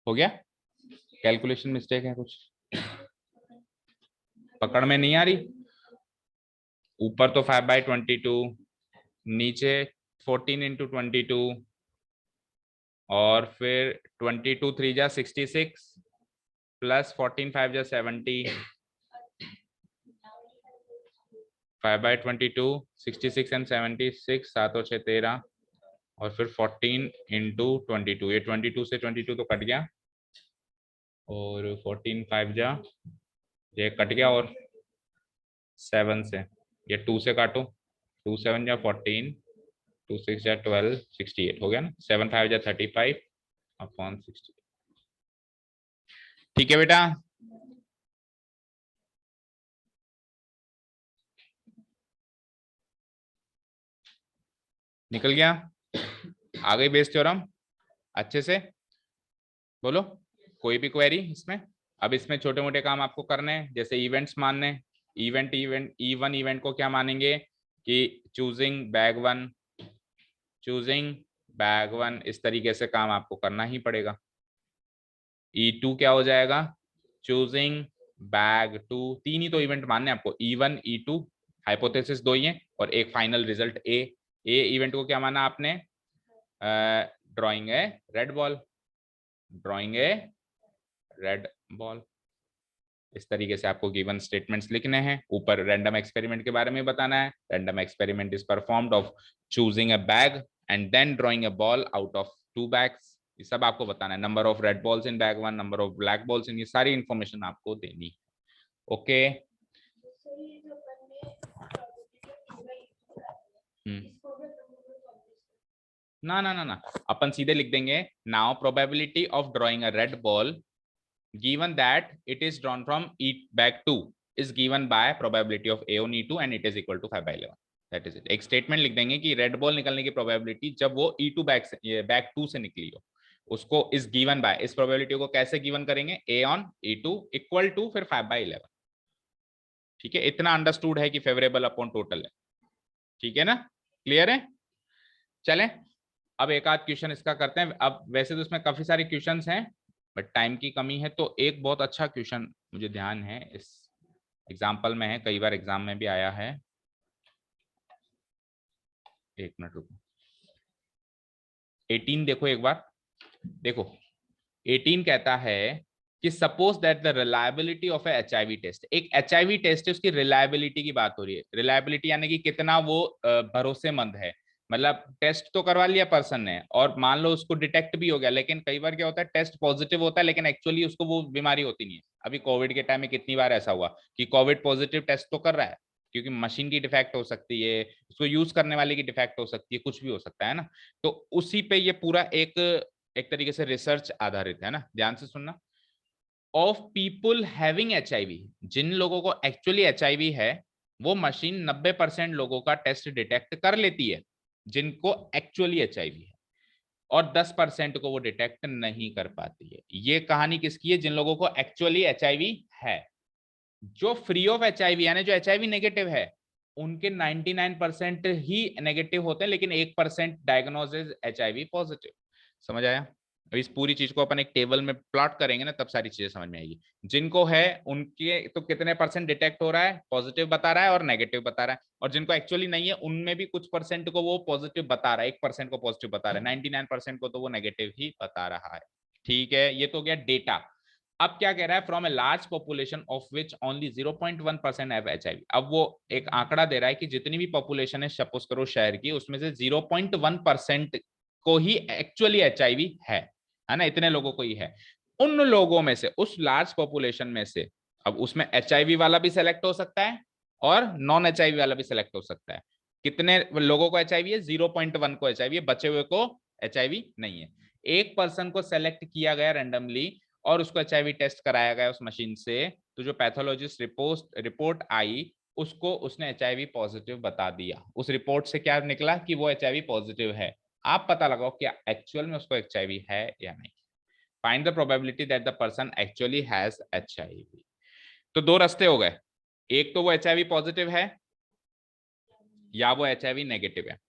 हो गया, कैलकुलेशन मिस्टेक है कुछ, पकड़ में नहीं आ रही। ऊपर तो 5/22, नीचे 14 इंटू 22, और फिर 22 3 जा 66 प्लस 14 5 जा 70, 5/22, 66 and 76, 7 और 6 13, और फिर 14 इंटू 22, ये 22 से 22 तो कट गया, और 14 5 जा, ये कट गया, और 7 से, ये 2 से काटो, 2 7 जा 14, 2 6 जा 12, 68 हो गया ना, 7 5 जा 35 अपॉन 60। ठीक है बेटा, निकल गया, आ गई बेस थ्योरम अच्छे से, बोलो कोई भी क्वेरी इसमें। अब इसमें छोटे मोटे काम आपको करने हैं, जैसे इवेंट्स मानने, इवेंट E1 इवेंट को क्या मानेंगे कि choosing bag one, choosing bag one, इस तरीके से काम आपको करना ही पड़ेगा। E2 क्या हो जाएगा, चूजिंग बैग टू, तीन ही तो इवेंट मानने आपको, E1 E2, हाइपोथेसिस दो ही है, और एक फाइनल रिजल्ट ए इवेंट को क्या माना आपने, ड्रॉइंग है रेड बॉल, ड्रॉइंग है रेड बॉल। इस तरीके से आपको गिवन स्टेटमेंट्स लिखने हैं, ऊपर रैंडम एक्सपेरिमेंट के बारे में बताना है, random experiment is performed of choosing a bag and then drawing a ball out of 2 bags, ये सब आपको बताना है, number of red balls in bag one, number of black balls in, ये सारी इंफॉर्मेशन आपको देनी। ओके ना ना ना ना, अपन सीधे लिख देंगे, now probability of drawing a red ball given that it is drawn from E bag 2 is given by probability of A on E2 and it is equal to 5/11, that is it। एक स्टेटमेंट लिख देंगे कि रेड बॉल निकलने की प्रोबेबिलिटी जब वो E2 बैग 2 से निकली हो, उसको इस गिवन बाय, इस प्रोबेबिलिटी को कैसे गिवन करेंगे, A on E2 equal to फिर 5/11। ठीक है, इतना अंडरस्टूड है कि फेवरेबल अपॉन टोटल है, ठीक है ना, क्लियर है। चलें अब एक आध क्वेश्चन इसका करते हैं। अब वैसे तो इसमें काफी सारे क्वेश्चंस हैं, बट टाइम की कमी है, तो एक बहुत अच्छा क्वेश्चन मुझे ध्यान है, इस एग्जाम्पल में है, कई बार एग्जाम में भी आया है, एक मिनट रुको, 18 देखो एक बार, देखो 18 कहता है कि suppose that the reliability of HIV test, एक HIV टेस्ट है, उसकी रिलायबिलिटी की बात हो रही है, रिलायबिलिटी यानी कि कितना वो भरोसेमंद है, मतलब टेस्ट तो करवा लिया पर्सन ने और मान लो उसको डिटेक्ट भी हो गया, लेकिन कई बार क्या होता है टेस्ट पॉजिटिव होता है लेकिन एक्चुअली उसको वो बीमारी होती नहीं है। अभी कोविड के टाइम में कितनी बार ऐसा हुआ कि कोविड पॉजिटिव टेस्ट तो कर रहा है, क्योंकि मशीन की डिफेक्ट हो सकती है, उसको यूज करने वाले की डिफेक्ट हो सकती है, कुछ भी हो सकता है ना, तो उसी पे ये पूरा एक तरीके से रिसर्च आधारित है ना, ध्यान से सुनना। ऑफ पीपुल हैविंग HIV, जिन लोगों को एक्चुअली HIV है, वो मशीन 90% लोगों का टेस्ट डिटेक्ट कर लेती है जिनको एक्चुअली HIV है, और 10% को वो डिटेक्ट नहीं कर पाती है। ये कहानी किसकी है, जिन लोगों को एक्चुअली HIV है। जो फ्री ऑफ HIV यानी जो HIV नेगेटिव है, उनके 99% ही नेगेटिव होते हैं, लेकिन 1% डायग्नोसिस HIV पॉजिटिव। समझ आया। अब इस पूरी चीज को अपन एक टेबल में प्लॉट करेंगे ना, तब सारी चीजें समझ में आएगी। जिनको है उनके तो कितने परसेंट डिटेक्ट हो रहा है, पॉजिटिव बता रहा है और नेगेटिव बता रहा है, और जिनको एक्चुअली नहीं है उनमें भी कुछ परसेंट को वो पॉजिटिव बता रहा है, 1% को पॉजिटिव बता रहा है, 99% को तो वो नेगेटिव ही बता रहा है। ठीक है, ये तो गया डेटा। अब क्या कह रहा है, from a large population of which only 0.1% have HIV। अब वो एक आंकड़ा दे रहा है कि जितनी भी पॉपुलेशन है सपोज करो शहर की, उसमें से 0.1% को ही एक्चुअली HIV है ना, इतने लोगों को ही है। उन लोगों में से, उस लार्ज पॉपुलेशन में से, अब उसमें HIV वाला भी सेलेक्ट हो सकता है और नॉन HIV वाला भी सेलेक्ट हो सकता है। कितने लोगों को HIV है, 0.1 को HIV है, बचे हुए को HIV नहीं है। एक पर्सन को सेलेक्ट किया गया रैंडमली और उसको HIV टेस्ट कराया गया उस मशीन से, तो जो पैथोलॉजिस्ट रिपोर्ट आई उसको उसने HIV पॉजिटिव बता दिया। उस रिपोर्ट से क्या निकला कि वो HIV पॉजिटिव है। आप पता लगाओ कि एक्चुअल में उसको HIV है या नहीं। Find the probability that the person actually has HIV। तो दो रास्ते हो गए, एक तो वो HIV पॉजिटिव है या वो HIV नेगेटिव है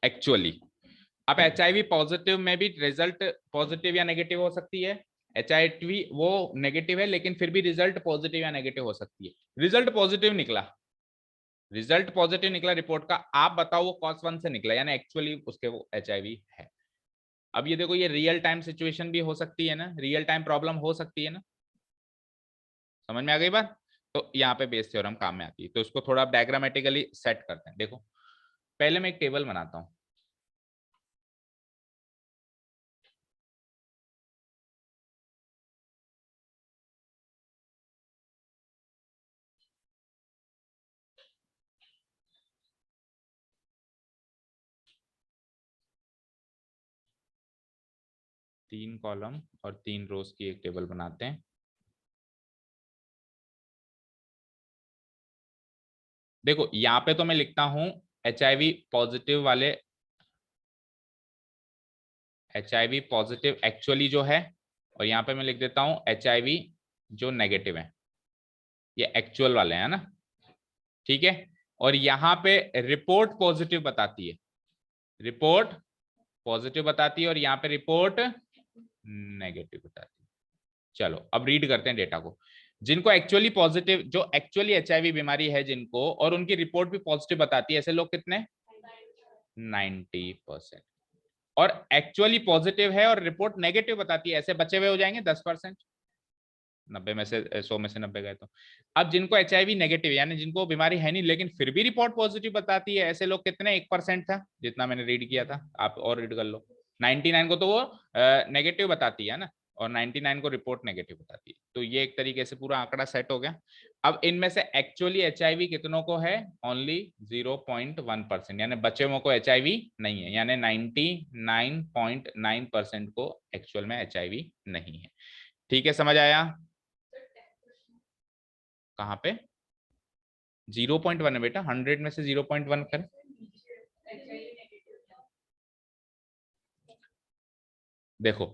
एक्चुअली। अब HIV पॉजिटिव में भी रिजल्ट पॉजिटिव या नेगेटिव हो सकती है, HIV वो नेगेटिव है लेकिन फिर भी रिजल्ट पॉजिटिव या नेगेटिव हो सकती है। रिजल्ट पॉजिटिव निकला, रिजल्ट पॉजिटिव निकला रिपोर्ट का, आप बताओ वो cos 1 से निकला यानी एक्चुअली उसके वो HIV है। अब ये देखो, ये रियल टाइम सिचुएशन भी हो सकती है ना, रियल टाइम प्रॉब्लम हो सकती है ना, समझ में आ गई बात। तो यहाँ पे बेस थ्योरम काम में आती है। तो उसको थोड़ा डायग्रामेटिकली सेट करते हैं। देखो पहले मैं एक टेबल बनाता हूँ। तीन कॉलम और तीन रोज की एक टेबल बनाते हैं। देखो यहाँ पे तो मैं लिखता हूं HIV पॉजिटिव वाले, HIV पॉजिटिव एक्चुअली जो है, और यहाँ पे मैं लिख देता हूं HIV जो नेगेटिव है, ये एक्चुअल वाले हैं ना, ठीक है। और यहाँ पे रिपोर्ट पॉजिटिव बताती है, रिपोर्ट पॉजिटिव बताती है, और यहाँ पे रिपोर्ट नेगेटिव बताती है। चलो अब रीड करते हैं डेटा को। जिनको एक्चुअली पॉजिटिव, जो एक्चुअली HIV बीमारी है जिनको, और उनकी रिपोर्ट भी पॉजिटिव बताती है, ऐसे लोग कितने? 90%। और एक्चुअली पॉजिटिव है और रिपोर्ट नेगेटिव बताती है, ऐसे बचे हुए हो जाएंगे 10%। 90 में से 100 में से 90 गए तो। अब जिनको HIV नेगेटिव यानी जिनको बीमारी है नहीं लेकिन फिर भी रिपोर्ट पॉजिटिव बताती है, ऐसे लोग कितने? 1% था जितना मैंने रीड किया था, आप और रीड कर लो। 99 को तो वो नेगेटिव बताती है ना, और 99 को रिपोर्ट नेगेटिव बताती है। तो ये एक तरीके से पूरा आंकड़ा सेट हो गया। अब इनमें से एक्चुअली HIV कितनों को है? ओनली 0.1%, यानी बचे हुए को HIV नहीं है, यानी 99.9% को एक्चुअल में HIV नहीं है। ठीक है, समझ आया? कहाँ पे 0.1 है बेटा? 100 में से 0.1 करें। देखो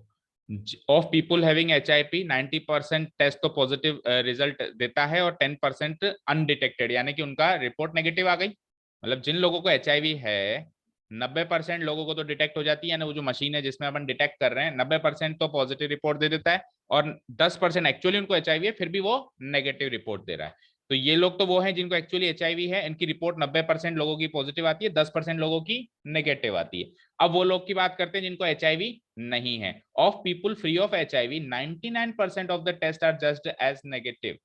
of people having HIV 90% test तो पॉजिटिव रिजल्ट देता है, और 10% अनडिटेक्टेड, यानी कि उनका रिपोर्ट नेगेटिव आ गई। मतलब जिन लोगों को HIV है 90% लोगों को तो डिटेक्ट हो जाती है, यानी वो जो मशीन है जिसमें अपन डिटेक्ट कर रहे हैं 90% तो पॉजिटिव रिपोर्ट दे देता है, और 10% एक्चुअली उनको HIV है फिर भी वो नेगेटिव रिपोर्ट दे रहा है। तो ये लोग तो वो हैं जिनको एक्चुअली HIV है, इनकी रिपोर्ट 90% लोगों की पॉजिटिव आती है, 10% लोगों की नेगेटिव आती है। अब वो लोग की बात करते हैं जिनको HIV नहीं है। Of people free of HIV 99% of the test are just as negative.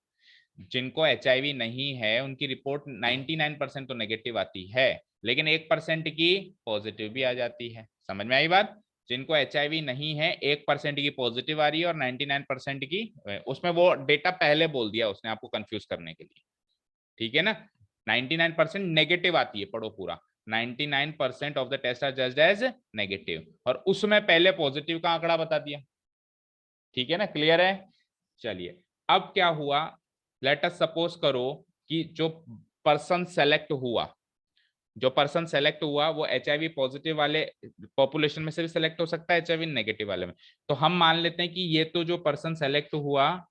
जिनको HIV नहीं है उनकी रिपोर्ट 99% तो नेगेटिव आती है, लेकिन 1% की पॉजिटिव भी आ जाती है। समझ में आई बात? जिनको HIV नहीं है 1% की पॉजिटिव आ रही है और 99% की, उसमें वो डेटा पहले बोल दिया उसने आपको कंफ्यूज करने के लिए, ठीक है ना। 99% नेगेटिव आती है, पढ़ो पूरा। 99% of the test are judged as negative, और उसमें पहले पॉजिटिव का आंकड़ा बता दिया, ठीक है ना, क्लियर है? चलिए अब क्या हुआ, लेट अस सपोज करो कि जो पर्सन सेलेक्ट हुआ, जो पर्सन सेलेक्ट हुआ वो HIV पॉजिटिव वाले पॉपुलेशन में से भी सेलेक्ट हो सकता है, HIV नेगेटिव वाले में। तो हम मान लेते हैं कि ये तो जो पर्सन सेलेक्ट हुआ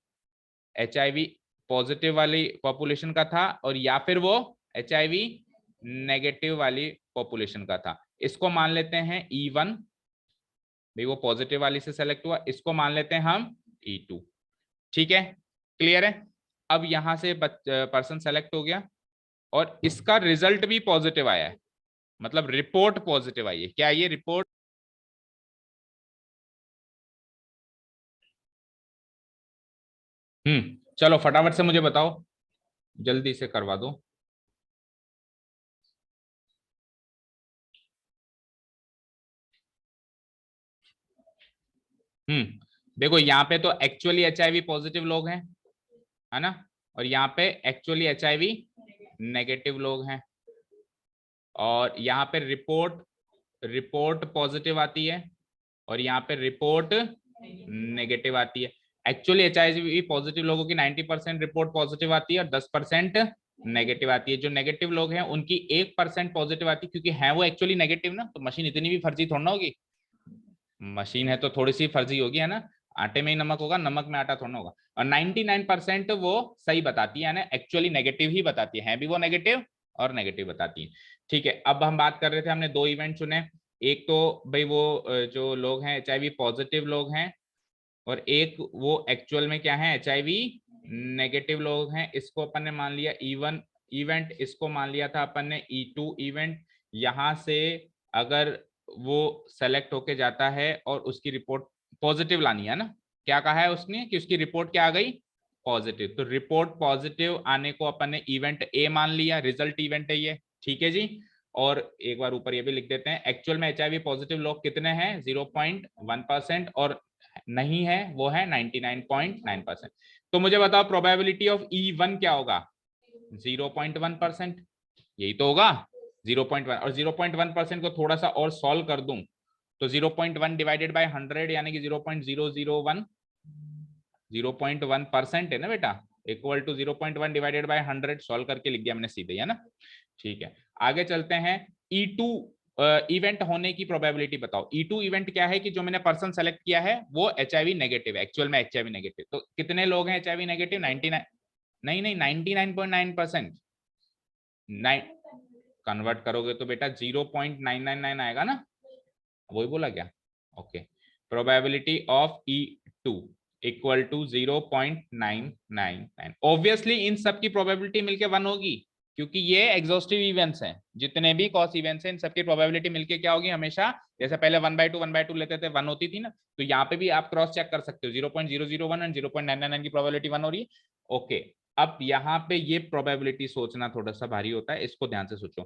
HIV पॉजिटिव वाली पॉपुलेशन का था, और या फिर वो HIV नेगेटिव वाली पॉपुलेशन का था। इसको मान लेते हैं E1, भाई वो पॉजिटिव वाली से सेलेक्ट हुआ, इसको मान लेते हैं हम E2। ठीक है, क्लियर है? अब यहां से पर्सन सेलेक्ट हो गया और इसका रिजल्ट भी पॉजिटिव आया है, मतलब रिपोर्ट पॉजिटिव आई है। क्या ये रिपोर्ट? चलो फटाफट से मुझे बताओ, जल्दी से करवा दो। देखो यहाँ पे तो एक्चुअली HIV पॉजिटिव लोग हैं, है ना, और यहाँ पे एक्चुअली HIV नेगेटिव लोग हैं, और यहाँ पे रिपोर्ट रिपोर्ट पॉजिटिव आती है, और यहाँ पे रिपोर्ट नेगेटिव आती है। एक्चुअली HIV पॉजिटिव लोगों की 90% रिपोर्ट पॉजिटिव आती है और 10% नेगेटिव आती है। जो नेगेटिव लोग हैं उनकी 1% पॉजिटिव आती है, क्योंकि है वो एक्चुअली नेगेटिव ना, तो मशीन इतनी भी फर्जी थोड़ा ना होगी। मशीन है तो थोड़ी सी फर्जी होगी, है ना, आटे में ही नमक होगा, नमक में आटा थोड़ा होगा। और 99% वो सही बताती है ना, एक्चुअली नेगेटिव ही बताती है भी वो नेगेटिव, और नेगेटिव बताती है। ठीक है, अब हम बात कर रहे थे, हमने दो इवेंट चुने। एक तो भाई वो जो लोग हैं HIV पॉजिटिव लोग हैं, और एक वो एक्चुअल में क्या है HIV नेगेटिव लोग हैं। इसको अपन ने मान लिया E1 इवेंट, इसको मान लिया था अपन ने E2 इवेंट। यहां से अगर वो सेलेक्ट होके जाता है और उसकी रिपोर्ट पॉजिटिव लानी है ना, क्या कहा है उसने कि उसकी रिपोर्ट क्या आ गई? पॉजिटिव। तो रिपोर्ट पॉजिटिव आने को अपन ने इवेंट ए मान लिया, रिजल्ट इवेंट है ये, ठीक है जी। और एक बार ऊपर ये भी लिख देते हैं, एक्चुअल में एचआईवी पॉजिटिव लोग कितने हैं 0.1%, और नहीं है वो है 99.9%। तो मुझे बताओ प्रोबेबिलिटी ऑफ E1 क्या होगा 0.1%, यही तो होगा 0.1। और 0.1% को थोड़ा सा और सॉल्व कर दूं तो 0.1 डिवाइडेड बाय 100 यानी कि 0.001, 0.1% है ना बेटा, equal to 0.1 divided by 100, solve करके लिख दिया मैंने सीधे, है ना। ठीक है, आगे चलते हैं। E2 इवेंट होने की प्रोबेबिलिटी बताओ। E2 इवेंट क्या है कि जो मैंने पर्सन सेलेक्ट किया है वो एचआईवी नेगेटिव है, एक्चुअल में एचआईवी नेगेटिव। तो कितने लोग हैं एचआईवी नेगेटिव 99, नहीं नहीं 99.9%, कन्वर्ट करोगे तो बेटा 0.999 आएगा ना, वही बोला क्या, okay. Probability of E2 equal to 0.999। Obviously इन सब की प्रोबेबिलिटी मिलके 1 होगी, क्योंकि ये एग्जॉस्टिव इवेंट्स हैं, जितने भी कॉस इवेंट्स हैं इन सबकी प्रोबेबिलिटी मिलके क्या होगी हमेशा, जैसे पहले 1/2 लेते थे 1 होती थी ना, तो यहाँ पे भी आप क्रॉस चेक कर सकते हो 0.001 एंड 0.999 की प्रोबेबिलिटी 1 हो रही है, ओके। अब यहाँ पे ये प्रोबेबिलिटी सोचना थोड़ा सा भारी होता है, इसको ध्यान से सोचो।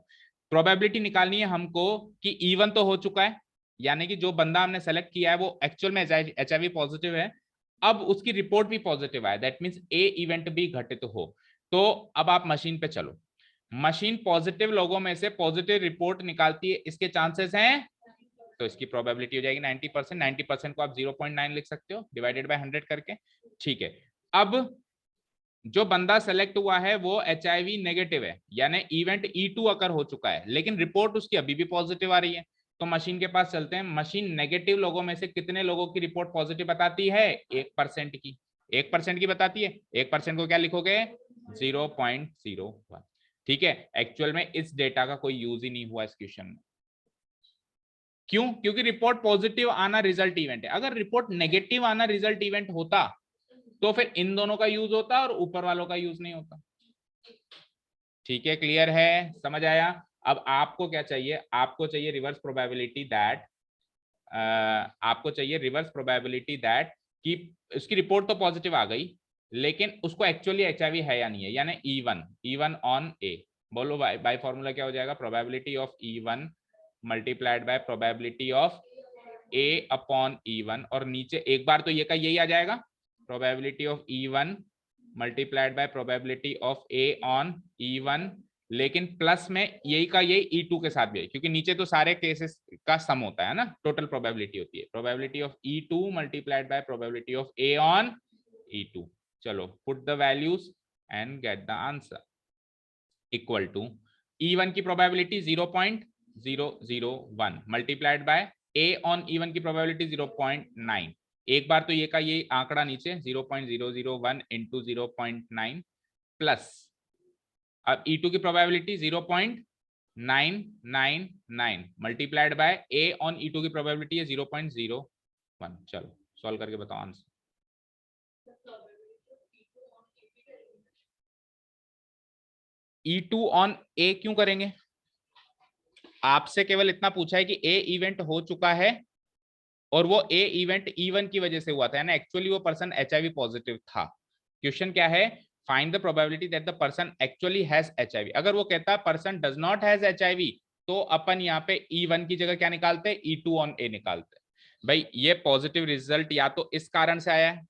प्रोबेबिलिटी निकालनी है हमको कि E1 तो हो चुका है, यानी कि जो बंदा हमने सेलेक्ट किया है वो एक्चुअल में एचआईवी पॉजिटिव है, अब उसकी रिपोर्ट भी पॉजिटिव आया, दैट मींस ए इवेंट भी घटित हो। तो अब आप मशीन पे चलो, मशीन पॉजिटिव लोगों में से पॉजिटिव रिपोर्ट निकालती है, इसके चांसेस हैं, तो इसकी प्रोबेबिलिटी हो जाएगी 90%। 90% को आप 0.9 लिख सकते हो डिवाइडेड बाय 100 करके, ठीक है। अब जो बंदा सेलेक्ट हुआ है वो एचआईवी नेगेटिव है, यानी इवेंट E2 अकर हो चुका है, लेकिन रिपोर्ट उसकी अभी भी पॉजिटिव आ रही है। तो मशीन के पास चलते हैं, मशीन नेगेटिव लोगों में से कितने लोगों की रिपोर्ट पॉजिटिव बताती है 1% की, 1% की बताती है। 1% को क्या लिखोगे 0.01, ठीक है। एक्चुअल में इस डेटा का कोई यूज ही नहीं हुआ इस क्वेश्चन में, क्यों, क्योंकि रिपोर्ट पॉजिटिव आना रिजल्ट इवेंट है, अगर रिपोर्ट नेगेटिव आना रिजल्ट इवेंट होता तो फिर इन दोनों का यूज होता और ऊपर वालों का यूज नहीं होता, ठीक है। क्लियर है, समझ आया। अब आपको क्या चाहिए, आपको चाहिए रिवर्स प्रोबेबिलिटी दैट, आपको चाहिए रिवर्स प्रोबेबिलिटी दैट कि उसकी रिपोर्ट तो पॉजिटिव आ गई, लेकिन उसको एक्चुअली एचआईवी है या नहीं है, यानी E1 ऑन ए। बोलो बाय फॉर्मूला क्या हो जाएगा, probability of E1 multiplied by probability of A upon E1, और नीचे एक बार तो ये का यही आ जाएगा, probability of E1 multiplied by probability of A on E1, लेकिन प्लस में यही का यही E2 के साथ भी है, क्योंकि नीचे तो सारे केसेस का सम होता है ना, टोटल प्रोबेबिलिटी होती है, probability of E2 multiplied by probability of A on E2। चलो put the values and get the answer, equal to E1 की probability 0.001 multiplied by A on E1 की प्रोबेबिलिटी 0.9, एक बार तो ये का ये आंकड़ा नीचे 0.001 इंटू 0.9 प्लस, अब E2 की probability 0.999 multiplied by A on E2 की प्रोबेबिलिटी है 0.01। चलो सॉल्व करके बताओ आंसर। E2 ऑन ए क्यों करेंगे, आपसे केवल इतना पूछा है कि ए इवेंट हो चुका है और वो ए इवेंट E1 की वजह से हुआ था, यानी एक्चुअली वो पर्सन एचआईवी पॉजिटिव था। क्वेश्चन क्या है, find the probability that the person actually has HIV. अगर वो कहता person does not has HIV, तो अपन यहाँ पे E1 की जगह क्या निकालते, E2 ऑन ए निकालते। भाई ये पॉजिटिव रिजल्ट या तो इस कारण से आया है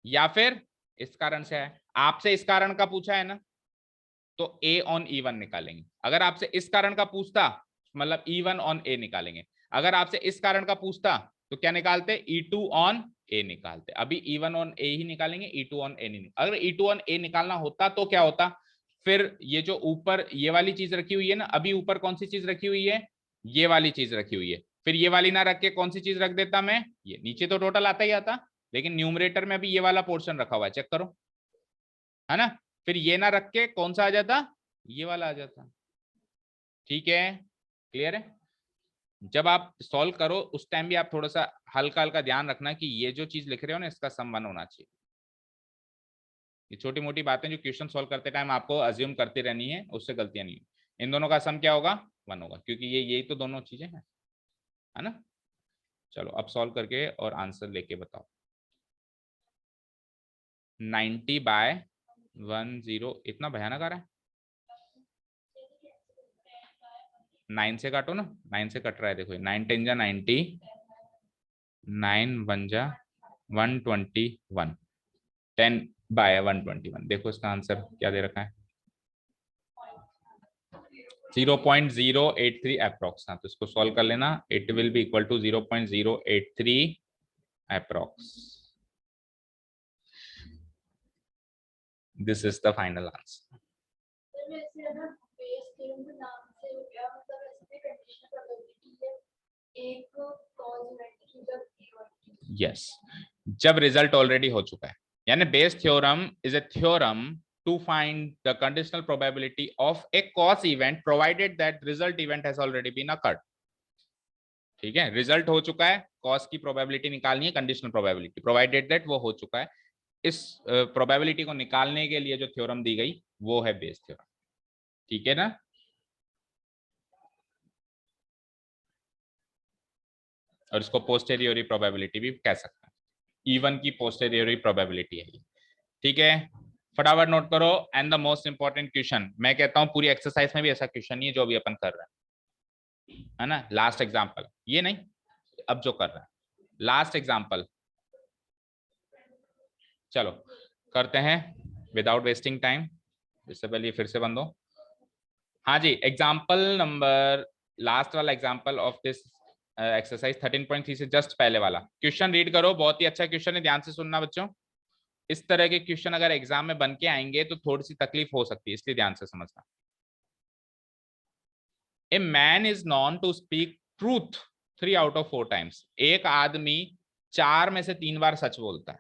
या फिर इस कारण से आया है, आपसे इस कारण का पूछा है ना, तो ए ऑन E1 निकालेंगे। अगर आपसे इस कारण का पूछता मतलब E1 ऑन ए निकालेंगे, अगर आपसे इस कारण का पूछता तो क्या निकालते, E2 ऑन ए निकालते। अभी E1 ऑन ए ही निकालेंगे, E2 ऑन ए नहीं। अगर E2 ऑन ए निकालना होता तो क्या होता, फिर ये जो ऊपर ये वाली चीज रखी हुई है ना, अभी ऊपर कौन सी चीज रखी हुई है, ये वाली चीज रखी हुई है, फिर ये वाली ना रख के कौन सी चीज रख देता मैं, ये नीचे तो टोटल आता ही आता, लेकिन न्यूमरेटर में अभी ये वाला पोर्शन रखा हुआ है, चेक करो, है ना। फिर ये ना रख के कौन सा आ जाता, ये वाला आ जाता, ठीक है। क्लियर है, जब आप सॉल्व करो उस टाइम भी आप थोड़ा सा हल्का हल्का ध्यान रखना कि ये जो चीज लिख रहे हो ना इसका सम 1 होना चाहिए। ये छोटी मोटी बातें जो क्वेश्चन सॉल्व करते टाइम आपको अज्यूम करती रहनी है, उससे गलतियां नहीं। इन दोनों का सम क्या होगा 1 होगा, क्योंकि ये यही तो दोनों चीजें हैं, है ना। चलो अब सॉल्व करके और आंसर लेके बताओ। 90/10 इतना भयानक आ रहा है। 9 से काटो ना, 9 से कट रहा है, देखो 9 10 जा 90, 9 1 जा 121, 10/121। देखो इसका आंसर क्या दे रखा है, 0.083 अप्रोक्स। हाँ, तो इसको सॉल्व कर लेना, it will be equal to 0.083 approx. This is the final answer. Yes, जब रिजल्ट ऑलरेडी हो चुका है, यानी Bayes theorem is a theorem to find the conditional probability of a cause event provided that result event has already been occurred. ठीक है, रिजल्ट हो चुका है, कॉस की प्रोबेबिलिटी निकालनी है, कंडीशनल प्रोबेबिलिटी प्रोवाइडेड दैट वो हो चुका है। इस प्रोबेबिलिटी को निकालने के लिए जो थ्योरम दी गई वो है बेस थ्योरम। ठीक है ना, और इसको पोस्टेरियोरी प्रोबेबिलिटी भी कह सकते हैं, इवन की पोस्टेरियोरी प्रोबेबिलिटी है ये। ठीक है, फटाफट नोट करो। And the most important question, मैं कहता हूं पूरी एक्सरसाइज में भी ऐसा क्वेश्चन नहीं है जो भी अपन कर रहे हैं, है ना। लास्ट एग्जांपल, ये नहीं, अब जो कर रहा है लास्ट एग्जांपल, चलो करते हैं विदाउट वेस्टिंग टाइम। इससे पहले फिर से बंद हो। हाँ जी, एग्जाम्पल नंबर, लास्ट वाला एग्जाम्पल ऑफ दिस एक्सरसाइज 13.3 से जस्ट पहले वाला क्वेश्चन रीड करो। बहुत ही अच्छा क्वेश्चन है, ध्यान से सुनना बच्चों। इस तरह के क्वेश्चन अगर एग्जाम में बन के आएंगे तो थोड़ी सी तकलीफ हो सकती है, इसलिए ध्यान से समझना। A man is known to speak truth 3 out of 4 times। एक आदमी 4 में से 3 बार सच बोलता है।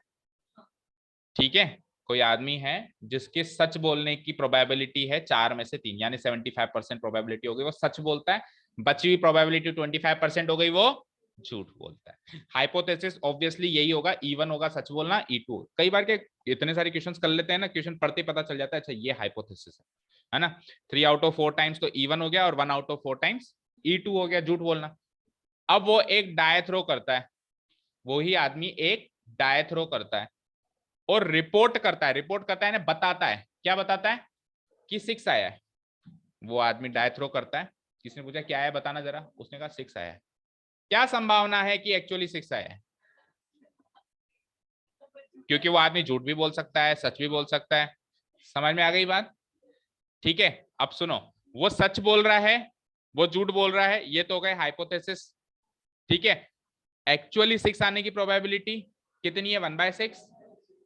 ठीक है, कोई आदमी है जिसके सच बोलने की प्रोबेबिलिटी है 4 में से 3, यानी 75% प्रोबेबिलिटी हो गई वो सच बोलता है, बची हुई प्रोबेबिलिटी 25% हो गई वो झूठ बोलता है। हाइपोथेसिस ऑब्वियसली यही होगा, E1 होगा सच बोलना, E2। कई बार के इतने सारे क्वेश्चंस कर लेते हैं ना, क्वेश्चन पढ़ते पता चल जाता है अच्छा ये हाइपोथेसिस है ना। 3 out of 4 टाइम्स तो E1 हो गया और 1 out of 4 टाइम्स E2 हो गया झूठ बोलना। अब वो एक डायथ्रो करता है, वही आदमी एक डायथ्रो करता है और रिपोर्ट करता है, रिपोर्ट करता है ना, बताता है, क्या बताता है कि 6 आया है। वो आदमी डायथ्रो करता है, किसने पूछा क्या है बताना जरा, उसने कहा 6 आया है। क्या संभावना है कि एक्चुअली 6 आया है? क्योंकि वो आदमी झूठ भी बोल सकता है, सच भी बोल सकता है। समझ में आ गई बात? ठीक है, अब सुनो, वो सच बोल रहा है, वो झूठ बोल रहा है, ये तो हो गए हाइपोथेसिस। ठीक है, एक्चुअली 6 आने की प्रोबेबिलिटी कितनी है? 1/6,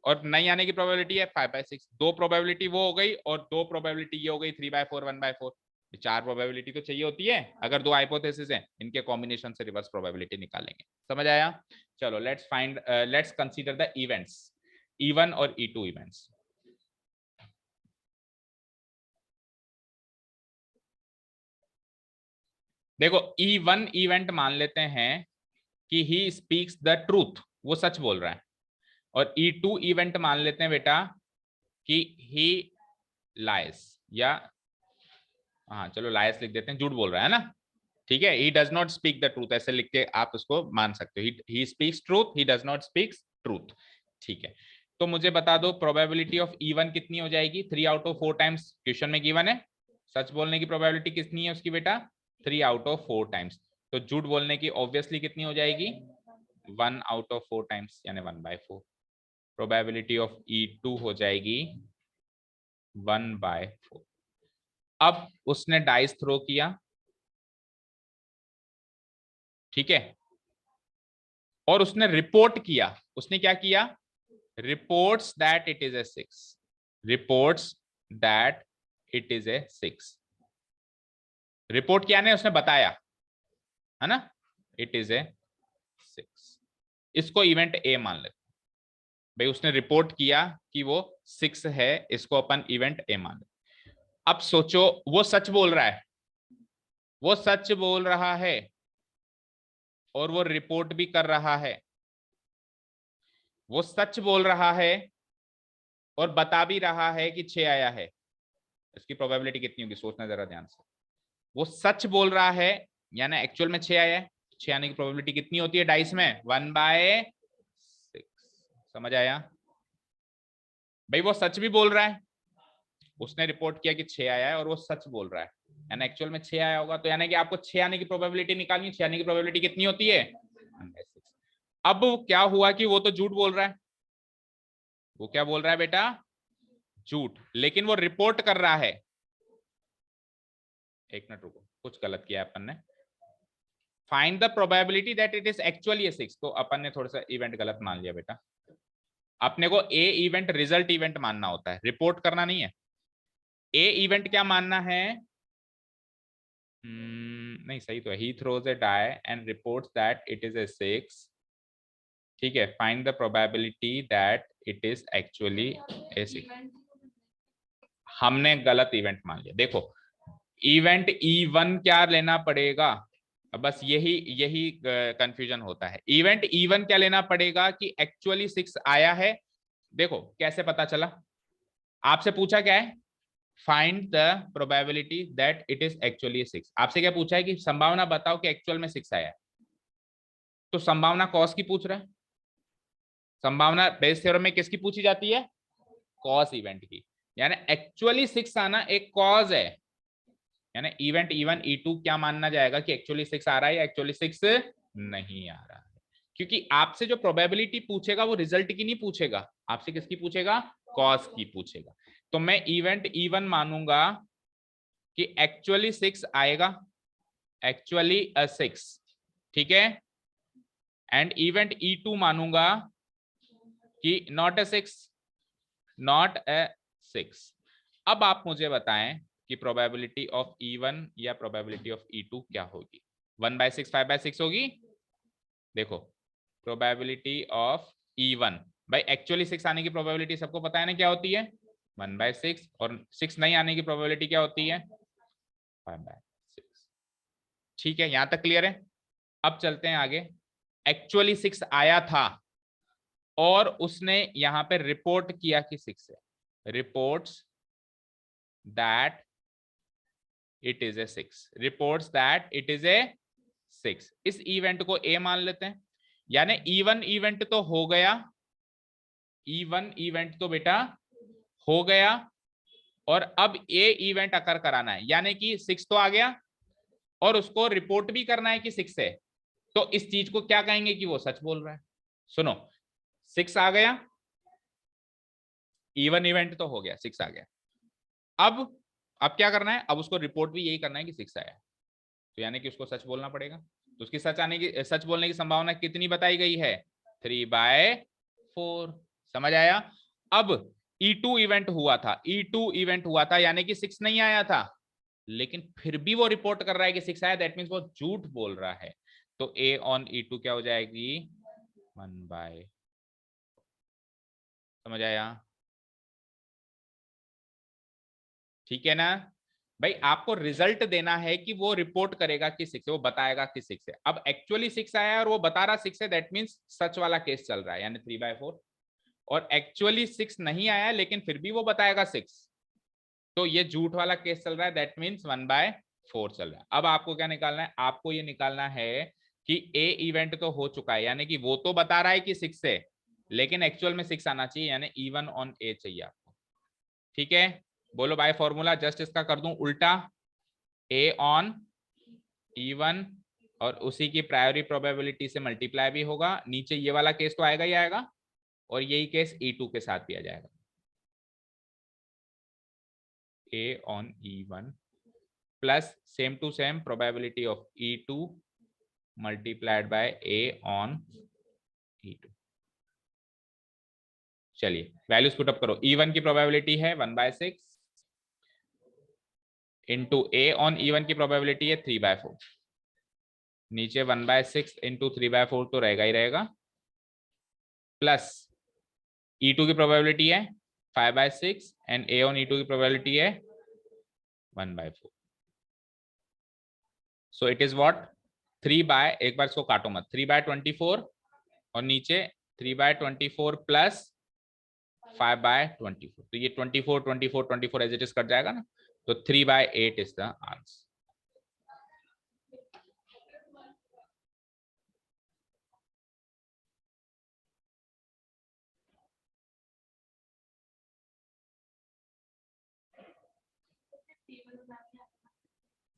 और नहीं आने की प्रोबेबिलिटी है 5/6। 2 प्रोबेबिलिटी वो हो गई और 2 प्रोबेबिलिटी ये हो गई 3/4 1/4। 4 प्रोबेबिलिटी तो चाहिए होती है अगर 2 हाइपोथेसिस हैं, इनके कॉम्बिनेशन से रिवर्स प्रोबेबिलिटी निकालेंगे। समझ आया? चलो let's consider the events, E1 और E2 इवेंट्स। देखो E1 इवेंट मान लेते हैं कि ही स्पीक्स द ट्रूथ, वो सच बोल रहा है, और E2 इवेंट मान लेते हैं बेटा कि ही लाइज, या हाँ चलो लाइज लिख देते हैं, झूठ बोल रहा है ना। ठीक है, he does not speak the truth, ऐसे लिख के आप उसको मान सकते हो, he speaks truth, he does not speaks truth. ठीक है, तो मुझे बता दो प्रोबेबिलिटी ऑफ E1 कितनी हो जाएगी? 3 out of 4 टाइम्स क्वेश्चन में गिवन है। सच बोलने की प्रोबेबिलिटी कितनी है उसकी बेटा? 3 out of 4 टाइम्स। तो झूठ बोलने की ऑब्वियसली कितनी हो जाएगी? 1 out of 4 टाइम्स, यानी 1/4। प्रोबेबिलिटी ऑफ E2 हो जाएगी 1/4। अब उसने डाइस थ्रो किया, ठीक है, और उसने रिपोर्ट किया। उसने क्या किया? Reports that it is a 6, reports that it is a 6। Report किया ने, उसने बताया, है ना, इट इज ए 6। इसको इवेंट ए मान लेते भाई, उसने रिपोर्ट किया कि वो 6 है, इसको अपन इवेंट ए मान लेते। अब सोचो वो सच बोल रहा है, वो सच बोल रहा है और वो रिपोर्ट भी कर रहा है। वो सच बोल रहा है और बता भी रहा है कि 6 आया है। इसकी प्रोबेबिलिटी कितनी होगी सोचना जरा ध्यान से। वो सच बोल रहा है यानी एक्चुअल में 6 आया है, 6 आने की प्रोबेबिलिटी कितनी होती है डाइस में? 1/6। समझ आया? भाई वो सच भी बोल रहा है, उसने रिपोर्ट किया कि 6 आया है और वो सच बोल रहा है, यानी एक्चुअल में 6 आया होगा, तो यानी कि आपको 6 आने की प्रोबेबिलिटी निकालनी है। 6 आने की प्रोबेबिलिटी कितनी होती है? 1/6। अब क्या हुआ कि वो तो झूठ बोल रहा है, वो क्या बोल रहा है बेटा? झूठ, लेकिन वो रिपोर्ट कर रहा है। एक मिनट रुको, कुछ गलत किया अपन ने। Find the probability that it is actually 6, तो अपन ने थोड़ा सा इवेंट गलत मान लिया बेटा। अपने को ए इवेंट रिजल्ट इवेंट मानना होता है, रिपोर्ट करना नहीं है। ए इवेंट क्या मानना है? नहीं सही तो है, he throws a die and reports that it is a 6। ठीक है, find the probability that it is actually a 6। हमने गलत इवेंट मान लिया। देखो इवेंट E1 क्या लेना पड़ेगा, बस यही यही कंफ्यूजन होता है। इवेंट E1 क्या लेना पड़ेगा कि एक्चुअली 6 आया है। देखो कैसे पता चला, आपसे पूछा क्या है? Find the probability that it is actually 6। आपसे क्या पूछा है कि संभावना बताओ कि एक्चुअल में 6 आया है, तो संभावना कॉस की पूछ रहा है। संभावना बेस थ्योरम में किसकी पूछी जाती है? कॉस इवेंट की। यानी एक्चुअली 6 आना एक कॉज है, यानी इवेंट E1 E2 क्या मानना जाएगा कि एक्चुअली 6 आ रहा है या एक्चुअली 6 नहीं आ रहा है। क्योंकि आपसे जो प्रोबेबिलिटी पूछेगा वो रिजल्ट की नहीं पूछेगा, आपसे किसकी पूछेगा? कॉस की पूछेगा। तो मैं इवेंट E1 मानूंगा कि एक्चुअली 6 आएगा, एक्चुअली 6, ठीक है। एंड इवेंट E2 मानूंगा कि नॉट ए 6, नॉट ए 6। अब आप मुझे बताएं कि प्रोबेबिलिटी ऑफ E1 या प्रोबेबिलिटी ऑफ E2 क्या होगी? 1/6 5/6 होगी। देखो प्रोबेबिलिटी ऑफ E1, भाई एक्चुअली 6 आने की प्रोबेबिलिटी सबको पता है ना क्या होती है? 1/6। और 6 नहीं आने की प्रोबेबिलिटी क्या होती है? 5/6। ठीक है, यहां तक क्लियर है। अब चलते हैं आगे। एक्चुअली 6 आया था और उसने यहां पे रिपोर्ट किया कि 6 है। Reports that it is a 6, reports that it is a 6। इस इवेंट को ए मान लेते हैं, यानी E1 इवेंट तो हो गया, E1 इवेंट तो बेटा हो गया, और अब ए इवेंट अकर कराना है, यानी कि 6 तो आ गया और उसको रिपोर्ट भी करना है कि 6 है। तो इस चीज को क्या कहेंगे कि वो सच बोल रहा है। सुनो, 6 आ गया, E1 इवेंट तो हो गया, 6 आ गया। अब क्या करना है? अब उसको रिपोर्ट भी यही करना है कि 6 आया, तो यानी कि उसको सच बोलना पड़ेगा। तो उसकी सच बोलने की संभावना कितनी बताई गई है? 3/4। समझ आया? अब E2 इवेंट हुआ था, E2 इवेंट हुआ था यानी कि 6 नहीं आया था, लेकिन फिर भी वो रिपोर्ट कर रहा है कि 6 आया, दैट मीन्स वो झूठ बोल रहा है। तो A on E2 क्या हो जाएगी? 1/। समझ आया? ठीक है ना भाई, आपको रिजल्ट देना है कि वो रिपोर्ट करेगा कि 6 है, वो बताएगा कि 6 है। अब एक्चुअली 6 आया है और वो बता रहा 6 है, दैट मीन्स सच वाला केस चल रहा है, यानी 3/4। और एक्चुअली 6 नहीं आया लेकिन फिर भी वो बताएगा 6, तो ये झूठ वाला केस चल रहा है, दैट मीन्स 1/4 चल रहा है। अब आपको क्या निकालना है? आपको ये निकालना है कि ए इवेंट तो हो चुका है, यानी कि वो तो बता रहा है कि 6 है, लेकिन एक्चुअल में 6 आना चाहिए, यानी E1 ऑन ए चाहिए आपको। ठीक है, बोलो बाय फॉर्मूला जस्ट इसका कर दूं उल्टा, ए ऑन E1 और उसी की प्रायोरी प्रोबेबिलिटी से मल्टीप्लाई भी होगा, नीचे ये वाला केस तो आएगा ही आएगा, और यही केस E2 के साथ भी आ जाएगा। A on E1 plus same to same probability of E2 multiplied by A on E2। चलिए वैल्यूज पुट अप करो। E1 की प्रोबेबिलिटी है 1/6 इंटू A on E1 की प्रोबेबिलिटी है 3/4। नीचे 1/6 इंटू 3/4 तो रहेगा ही रहेगा, प्लस E2 की प्रोबेबिलिटी है 5/6 एंड A on E2 की प्रोबेबिलिटी है 1/4। सो इट इज व्हाट 3 एक बार इसको काटो मत, 3/24 और नीचे 3/24 प्लस 5/24, तो ये 24 24 24 एज इट इज कट जाएगा ना, तो 3/8 इज द आंसर।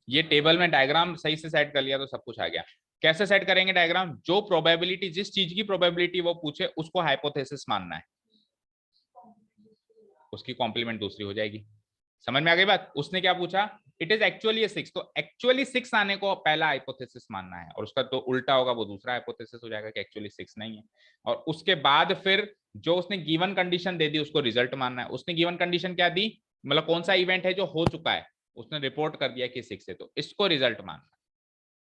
ये टेबल में डायग्राम सही से सेट कर लिया तो सब कुछ आ गया। कैसे सेट करेंगे डायग्राम? जो प्रोबेबिलिटी, जिस चीज की प्रोबेबिलिटी वो पूछे उसको हाइपोथेसिस मानना है, उसकी कॉम्प्लीमेंट दूसरी हो जाएगी। समझ में आ गई बात? उसने क्या पूछा, इट इज एक्चुअली 6, तो एक्चुअली 6 आने को पहला हाइपोथेसिस मानना है, और उसका तो उल्टा होगा, वो दूसरा हाइपोथेसिस हो जाएगा कि एक्चुअली 6 नहीं है। और उसके बाद फिर जो उसने गिवन कंडीशन दे दी उसको रिजल्ट मानना है। उसने गिवन कंडीशन क्या दी, मतलब कौन सा इवेंट है जो हो चुका है, उसने रिपोर्ट कर दिया कि 6 है, तो इसको रिजल्ट मानना है।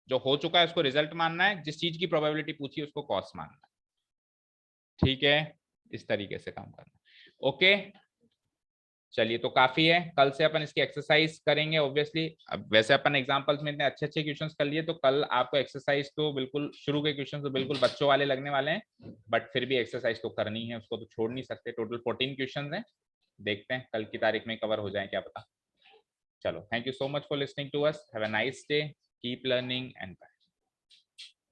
जो हो चुका है उसको रिजल्ट मानना है, जिस चीज की प्रोबेबिलिटी पूछी उसको कॉस मानना है। ठीक है, इस तरीके से काम करना। ओके, चलिए तो काफी है। कल से अपन इसकी एक्सरसाइज करेंगे ऑब्वियसली। अब वैसे अपन एग्जांपल्स में इतने अच्छे अच्छे क्वेश्चंस कर लिए, तो कल आपको एक्सरसाइज तो बिल्कुल शुरू के क्वेश्चन तो बिल्कुल बच्चों वाले लगने वाले हैं, बट फिर भी एक्सरसाइज तो करनी है, उसको तो छोड़ नहीं सकते। टोटल 14 क्वेश्चन हैं, देखते हैं कल की तारीख में कवर हो जाए, क्या पता। चलो, thank you so much for listening to us, have a nice day, keep learning and